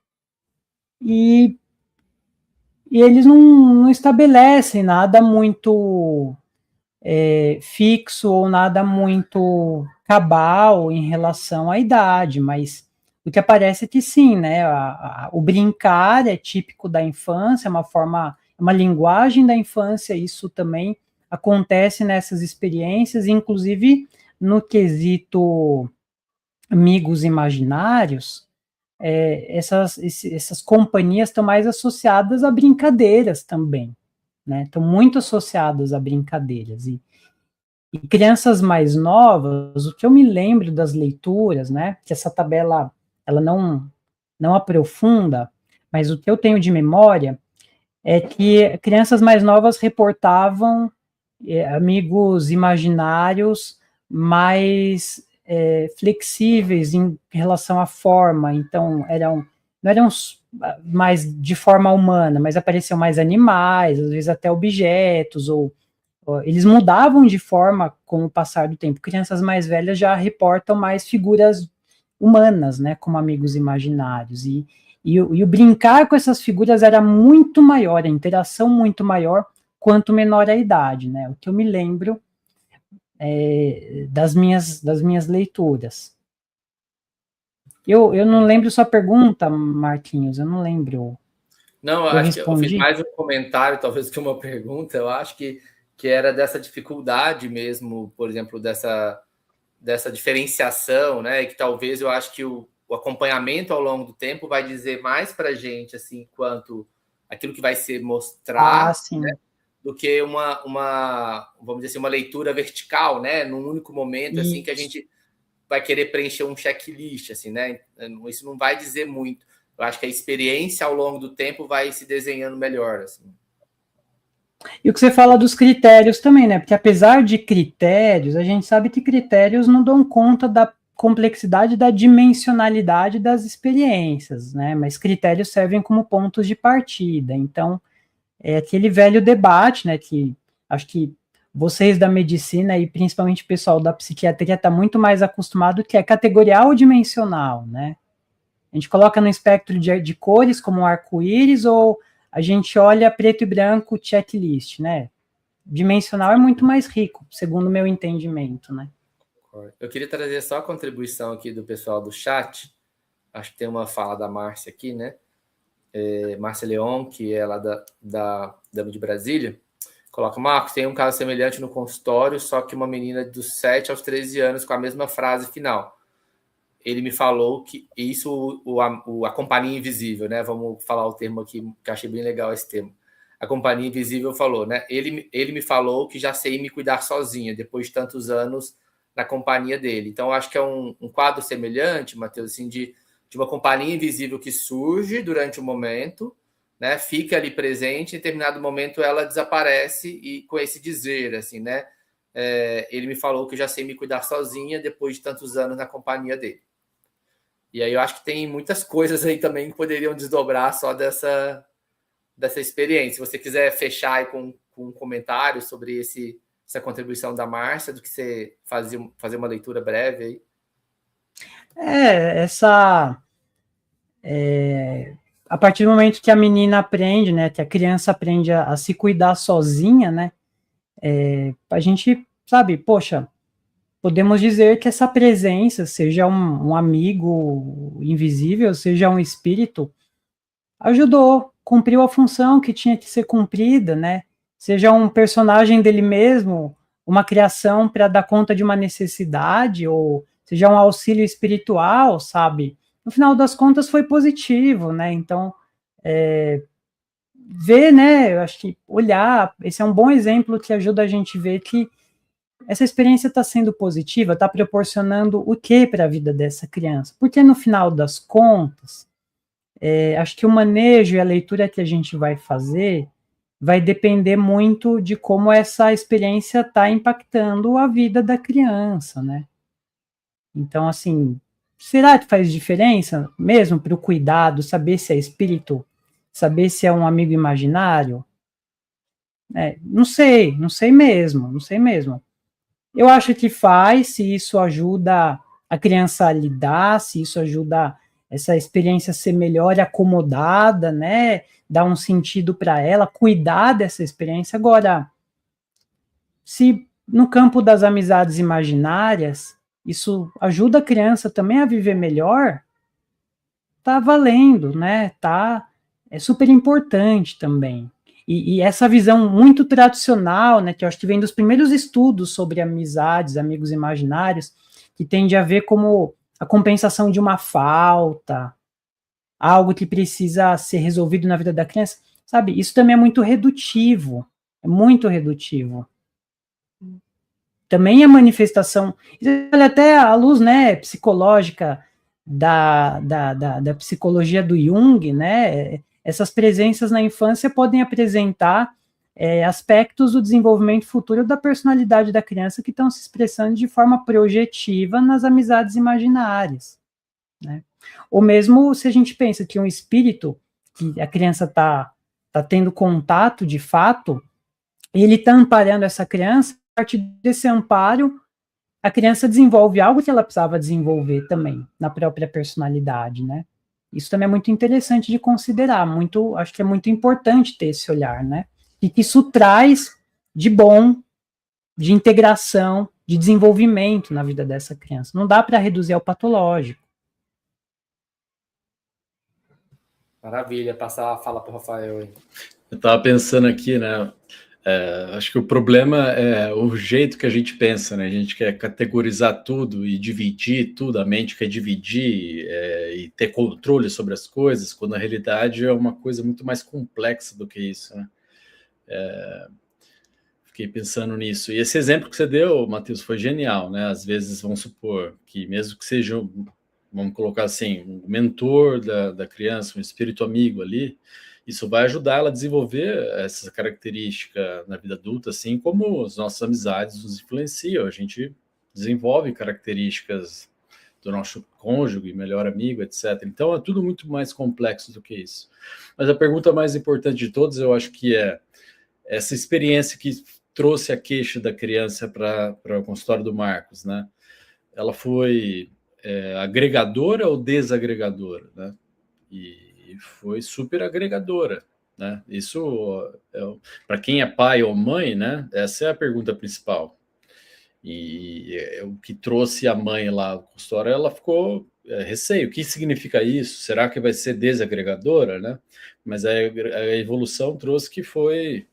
eles não estabelecem nada muito fixo ou nada muito cabal em relação à idade, mas o que aparece é que sim, né? O brincar é típico da infância, é uma linguagem da infância, isso também acontece nessas experiências, inclusive no quesito amigos imaginários, essas companhias estão mais associadas a brincadeiras também, né? Estão muito associadas a brincadeiras. E crianças mais novas, o que eu me lembro das leituras, né? Que essa tabela ela não aprofunda, mas o que eu tenho de memória é que crianças mais novas reportavam amigos imaginários mais flexíveis em relação à forma, então não eram mais de forma humana, mas apareciam mais animais, às vezes até objetos, ou eles mudavam de forma com o passar do tempo. Crianças mais velhas já reportam mais figuras humanas, né, como amigos imaginários, e o brincar com essas figuras era muito maior, a interação muito maior, quanto menor a idade, né, o que eu me lembro das minhas leituras. Eu não lembro sua pergunta, Marquinhos, eu não lembro. Não, eu Eu acho que eu fiz respondi? mais um comentário, talvez, que uma pergunta. Eu acho que era dessa dificuldade mesmo, por exemplo, dessa diferenciação, né? E que talvez eu acho que o acompanhamento ao longo do tempo vai dizer mais para a gente, assim, quanto aquilo que vai ser Ah, mostrar, né? sim. Do que vamos dizer assim, uma leitura vertical, né? Num único momento, assim, que a Isso. gente vai querer preencher um checklist, assim, né? Isso não vai dizer muito. Eu acho que a experiência ao longo do tempo vai se desenhando melhor, assim. E o que você fala dos critérios também, né? Porque apesar de critérios, a gente sabe que critérios não dão conta da complexidade, da dimensionalidade das experiências, né? Mas critérios servem como pontos de partida. Então, é aquele velho debate, né? Que acho que vocês da medicina e principalmente o pessoal da psiquiatria está muito mais acostumado, que é categorial ou dimensional, né? A gente coloca no espectro de cores como um arco-íris ou a gente olha preto e branco checklist, né? Dimensional é muito mais rico, segundo o meu entendimento, né? Eu queria trazer só a contribuição aqui do pessoal do chat. Acho que tem uma fala da Márcia aqui, né? Márcia Leon, que é lá da de Brasília, coloca: Marcos, tem um caso semelhante no consultório, só que uma menina dos 7 aos 13 anos com a mesma frase final. Ele me falou que isso, a companhia invisível, né? Vamos falar o termo aqui, que eu achei bem legal esse termo. A companhia invisível falou, né? Ele me falou que já sei me cuidar sozinha, depois de tantos anos na companhia dele. Então, eu acho que é um quadro semelhante, Matheus, assim, de uma companhia invisível que surge durante o momento, né? Fica ali presente, em determinado momento ela desaparece e com esse dizer, assim, né? Ele me falou que já sei me cuidar sozinha depois de tantos anos na companhia dele. E aí eu acho que tem muitas coisas aí também que poderiam desdobrar só dessa experiência. Se você quiser fechar aí com um comentário sobre essa contribuição da Márcia, do que você fazer uma leitura breve aí. A partir do momento que a menina aprende, né, que a criança aprende a se cuidar sozinha, né, a gente sabe, poxa, podemos dizer que essa presença, seja um amigo invisível, seja um espírito, ajudou, cumpriu a função que tinha que ser cumprida, né? Seja um personagem dele mesmo, uma criação para dar conta de uma necessidade, ou seja um auxílio espiritual, sabe? No final das contas foi positivo, né? Então, ver, né? Eu acho que olhar, esse é um bom exemplo que ajuda a gente a ver que essa experiência está sendo positiva, está proporcionando o que para a vida dessa criança? Porque no final das contas, acho que o manejo e a leitura que a gente vai fazer vai depender muito de como essa experiência está impactando a vida da criança, né? Então, assim, será que faz diferença mesmo para o cuidado, saber se é espírito, saber se é um amigo imaginário? Não sei mesmo, não sei mesmo. Eu acho que faz, se isso ajuda a criança a lidar, se isso ajuda essa experiência a ser melhor acomodada, né? Dar um sentido para ela, cuidar dessa experiência. Agora, se no campo das amizades imaginárias, isso ajuda a criança também a viver melhor, tá valendo, né? É super importante também. E essa visão muito tradicional, né, que eu acho que vem dos primeiros estudos sobre amizades, amigos imaginários, que tende a ver como a compensação de uma falta, algo que precisa ser resolvido na vida da criança, sabe? Isso também é muito redutivo, é muito redutivo. Também a manifestação, até à luz, né, psicológica da psicologia do Jung, né, essas presenças na infância podem apresentar aspectos do desenvolvimento futuro da personalidade da criança que estão se expressando de forma projetiva nas amizades imaginárias, né? Ou mesmo se a gente pensa que um espírito, que a criança está tendo contato de fato, ele está amparando essa criança, a partir desse amparo, a criança desenvolve algo que ela precisava desenvolver também, na própria personalidade, né? Isso também é muito interessante de considerar, acho que é muito importante ter esse olhar, né? E que isso traz de bom, de integração, de desenvolvimento na vida dessa criança. Não dá para reduzir ao patológico. Maravilha, passar a fala para o Rafael aí. Eu estava pensando aqui, né? Acho que o problema é o jeito que a gente pensa, né? A gente quer categorizar tudo e dividir tudo, a mente quer dividir e ter controle sobre as coisas, quando na realidade é uma coisa muito mais complexa do que isso, né? Fiquei pensando nisso. E esse exemplo que você deu, Matheus, foi genial, né? Às vezes, vamos supor que mesmo que seja, vamos colocar assim, um mentor da criança, um espírito amigo ali, isso vai ajudar ela a desenvolver essa característica na vida adulta, assim como as nossas amizades nos influenciam. A gente desenvolve características do nosso cônjuge, melhor amigo, etc. Então, é tudo muito mais complexo do que isso. Mas a pergunta mais importante de todas, eu acho que é essa experiência que trouxe a queixa da criança para o consultório do Marcos, né? Ela foi agregadora ou desagregadora, né? E foi super agregadora, né? Isso, para quem é pai ou mãe, né? Essa é a pergunta principal. E o que trouxe a mãe lá no consultório, ela ficou receio. O que significa isso? Será que vai ser desagregadora, né? Mas a evolução trouxe que foi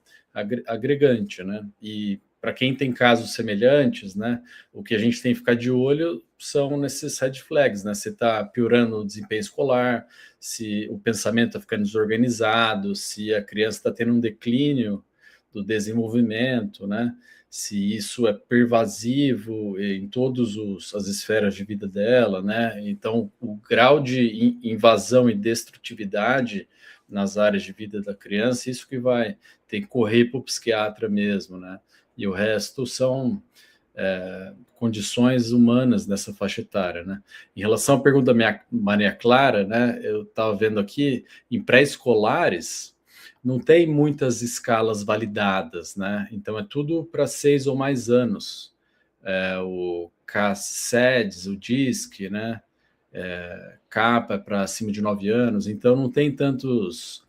agregante, né? E para quem tem casos semelhantes, né? O que a gente tem que ficar de olho são nesses red flags, né? Se está piorando o desempenho escolar, se o pensamento está ficando desorganizado, se a criança está tendo um declínio do desenvolvimento, né? Se isso é pervasivo em todas as esferas de vida dela, né? Então, o grau de invasão e destrutividade nas áreas de vida da criança, isso que vai ter que correr para o psiquiatra mesmo, né? E o resto são condições humanas nessa faixa etária, né? Em relação à pergunta da Maria Clara, né? Eu estava vendo aqui, em pré-escolares, não tem muitas escalas validadas, né? Então, é tudo para 6 ou mais anos. O CACEDS, o DISC, né? CAPA é para acima de 9 anos. Então, não tem tantos,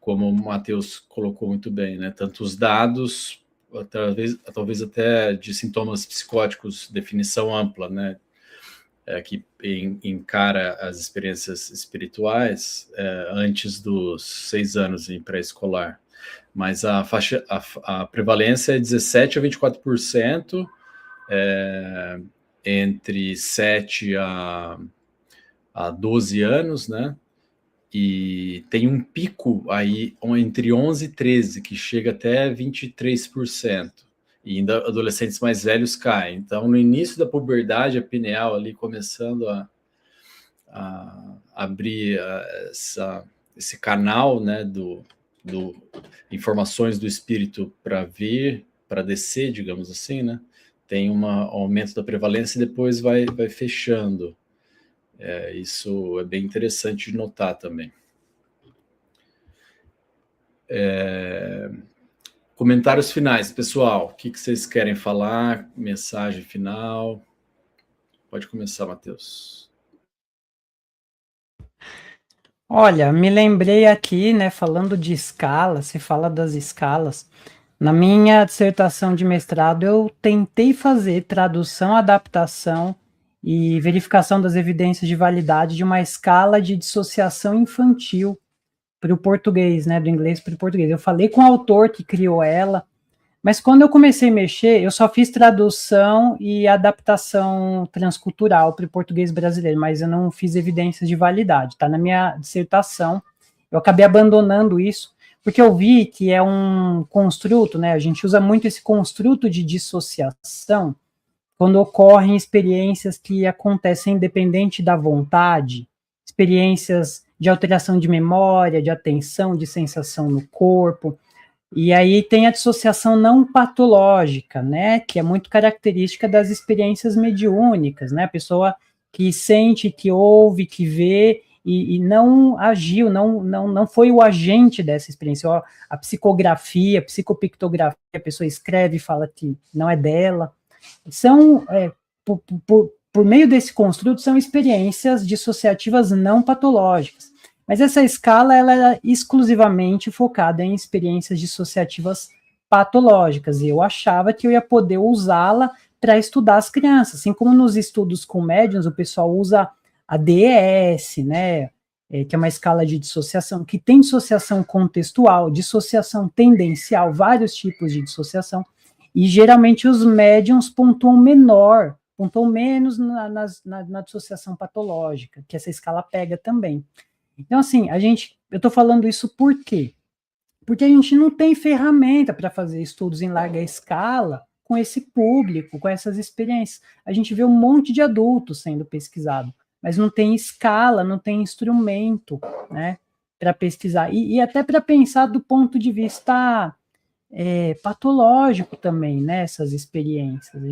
como o Matheus colocou muito bem, né? Tantos dados, talvez até de sintomas psicóticos, definição ampla, né? Que encara as experiências espirituais antes dos 6 anos em pré-escolar. Mas a prevalência é 17% a 24% entre 7 a 12 anos, né? E tem um pico aí entre 11 e 13, que chega até 23%. E ainda adolescentes mais velhos caem. Então, no início da puberdade, a pineal ali começando a abrir esse canal, né, do informações do espírito para vir, para descer, digamos assim, né? Tem um aumento da prevalência e depois vai fechando. Isso é bem interessante de notar também. Comentários finais, pessoal. O que vocês querem falar? Mensagem final? Pode começar, Matheus. Olha, me lembrei aqui, né, falando de escala, se fala das escalas. Na minha dissertação de mestrado, eu tentei fazer tradução, adaptação e verificação das evidências de validade de uma escala de dissociação infantil para o português, né, do inglês para o português. Eu falei com o autor que criou ela, mas quando eu comecei a mexer, eu só fiz tradução e adaptação transcultural para o português brasileiro, mas eu não fiz evidências de validade, tá na minha dissertação. Eu acabei abandonando isso, porque eu vi que é um construto, né, a gente usa muito esse construto de dissociação quando ocorrem experiências que acontecem independente da vontade, experiências de alteração de memória, de atenção, de sensação no corpo. E aí tem a dissociação não patológica, né, que é muito característica das experiências mediúnicas, né, a pessoa que sente, que ouve, que vê e não agiu, não foi o agente dessa experiência. A psicografia, a psicopictografia, a pessoa escreve e fala que não é dela. São, por meio desse construto, são experiências dissociativas não patológicas. Mas essa escala ela era exclusivamente focada em experiências dissociativas patológicas, e eu achava que eu ia poder usá-la para estudar as crianças, assim como nos estudos com médiuns o pessoal usa a DES, né, que é uma escala de dissociação, que tem dissociação contextual, dissociação tendencial, vários tipos de dissociação, e geralmente os médiums pontuam menos na dissociação patológica, que essa escala pega também. Então, assim, eu estou falando isso por quê? Porque a gente não tem ferramenta para fazer estudos em larga escala com esse público, com essas experiências. A gente vê um monte de adultos sendo pesquisado, mas não tem escala, não tem instrumento, né, para pesquisar. E até para pensar do ponto de vista patológico também, né, essas experiências.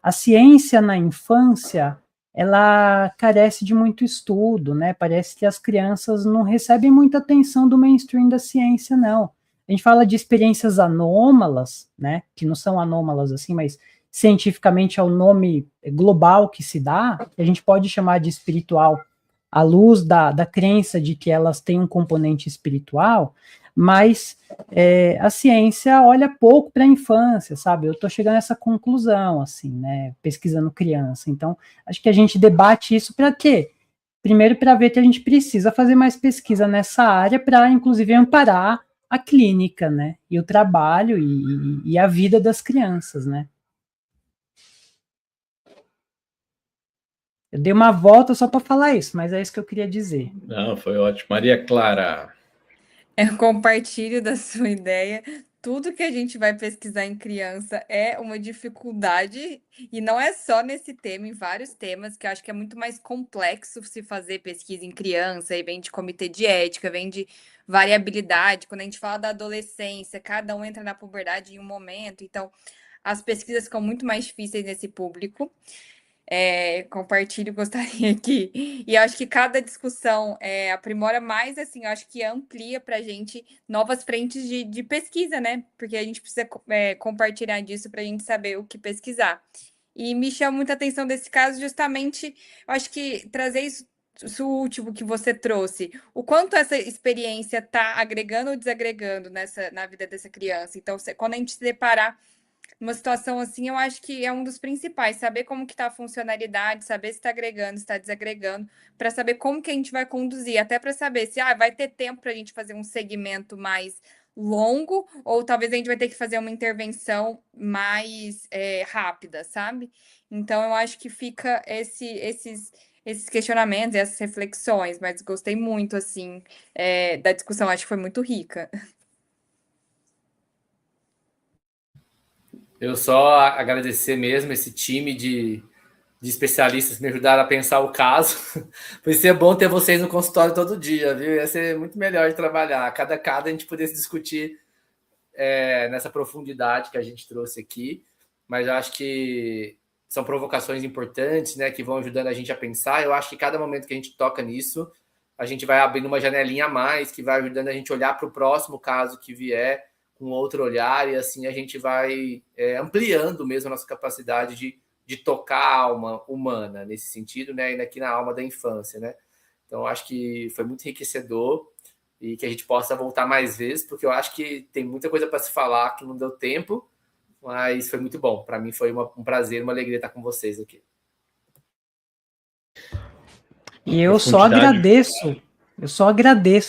A ciência na infância, ela carece de muito estudo, né? Parece que as crianças não recebem muita atenção do mainstream da ciência, não. A gente fala de experiências anômalas, né? Que não são anômalas assim, mas cientificamente é o nome global que se dá, que a gente pode chamar de espiritual, à luz da crença de que elas têm um componente espiritual, mas a ciência olha pouco para a infância, sabe? Eu estou chegando a essa conclusão, assim, né? Pesquisando criança. Então, acho que a gente debate isso para quê? Primeiro, para ver que a gente precisa fazer mais pesquisa nessa área para, inclusive, amparar a clínica, né? E o trabalho e a vida das crianças, né? Eu dei uma volta só para falar isso, mas é isso que eu queria dizer. Não, foi ótimo. Maria Clara. Eu compartilho da sua ideia. Tudo que a gente vai pesquisar em criança é uma dificuldade, e não é só nesse tema, em vários temas, que eu acho que é muito mais complexo se fazer pesquisa em criança, e vem de comitê de ética, vem de variabilidade. Quando a gente fala da adolescência, cada um entra na puberdade em um momento, então as pesquisas ficam muito mais difíceis nesse público. Compartilho, gostaria aqui. E acho que cada discussão aprimora mais, assim, acho que amplia para a gente novas frentes de pesquisa, né? Porque a gente precisa compartilhar disso para a gente saber o que pesquisar. E me chama muita atenção desse caso, justamente, eu acho que trazer isso último que você trouxe, o quanto essa experiência está agregando ou desagregando na vida dessa criança. Então, quando a gente se deparar uma situação assim, eu acho que é um dos principais, saber como que está a funcionalidade, saber se está agregando, se está desagregando, para saber como que a gente vai conduzir, até para saber se vai ter tempo para a gente fazer um segmento mais longo, ou talvez a gente vai ter que fazer uma intervenção mais rápida, sabe? Então, eu acho que fica esses questionamentos, essas reflexões, mas gostei muito, assim, da discussão, acho que foi muito rica. Eu só agradecer mesmo esse time de especialistas que me ajudaram a pensar o caso. Por isso é bom ter vocês no consultório todo dia, viu? Ia ser muito melhor de trabalhar. Cada a gente pudesse discutir nessa profundidade que a gente trouxe aqui. Mas eu acho que são provocações importantes, né? Que vão ajudando a gente a pensar. Eu acho que cada momento que a gente toca nisso, a gente vai abrindo uma janelinha a mais, que vai ajudando a gente a olhar para o próximo caso que vier com outro olhar, e assim a gente vai ampliando mesmo a nossa capacidade de tocar a alma humana nesse sentido, né? E aqui na alma da infância, né? Então, acho que foi muito enriquecedor e que a gente possa voltar mais vezes, porque eu acho que tem muita coisa para se falar que não deu tempo, mas foi muito bom. Para mim foi um prazer, uma alegria estar com vocês aqui. E eu só agradeço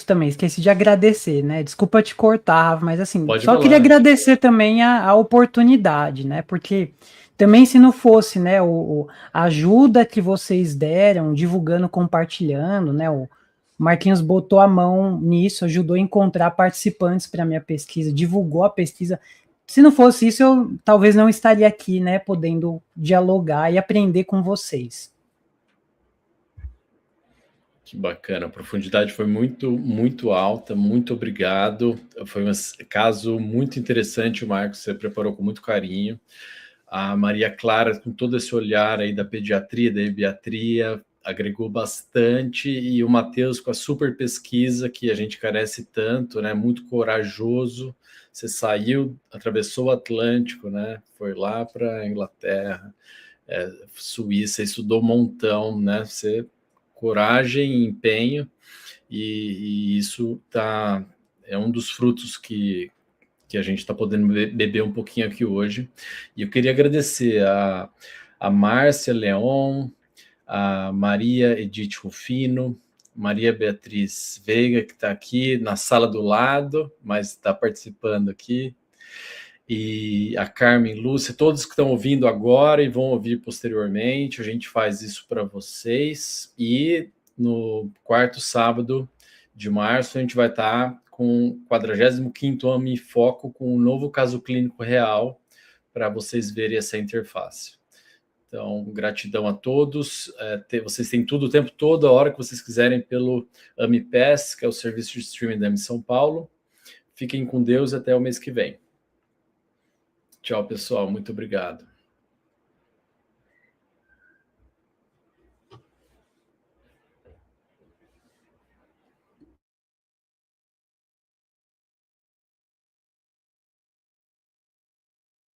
também, esqueci de agradecer, né? Desculpa te cortar, Rafa, mas assim, queria agradecer também a oportunidade, né? Porque também se não fosse, né, a ajuda que vocês deram, divulgando, compartilhando, né? O Marquinhos botou a mão nisso, ajudou a encontrar participantes para a minha pesquisa, divulgou a pesquisa. Se não fosse isso, eu talvez não estaria aqui, né, podendo dialogar e aprender com vocês. Que bacana, a profundidade foi muito, muito alta, muito obrigado. Foi um caso muito interessante, Marcos, você preparou com muito carinho. A Maria Clara, com todo esse olhar aí da pediatria, da ebiatria, agregou bastante, e o Matheus com a super pesquisa que a gente carece tanto, né? Muito corajoso. Você saiu, atravessou o Atlântico, né? Foi lá para a Inglaterra, Suíça, estudou um montão, né? Você coragem e empenho, e isso é um dos frutos que a gente está podendo beber um pouquinho aqui hoje. E eu queria agradecer a Márcia Leon, a Maria Edith Rufino, Maria Beatriz Veiga, que está aqui na sala do lado, mas está participando aqui, e a Carmen Lúcia, todos que estão ouvindo agora e vão ouvir posteriormente, a gente faz isso para vocês, e no 4º sábado de março a gente vai estar com o 45º AMI Foco com um novo caso clínico real para vocês verem essa interface. Então, gratidão a todos. Vocês têm tudo o tempo todo, a hora que vocês quiserem, pelo AMI Pass, que é o serviço de streaming da AMI São Paulo. Fiquem com Deus e até o mês que vem. Tchau, pessoal. Muito obrigado.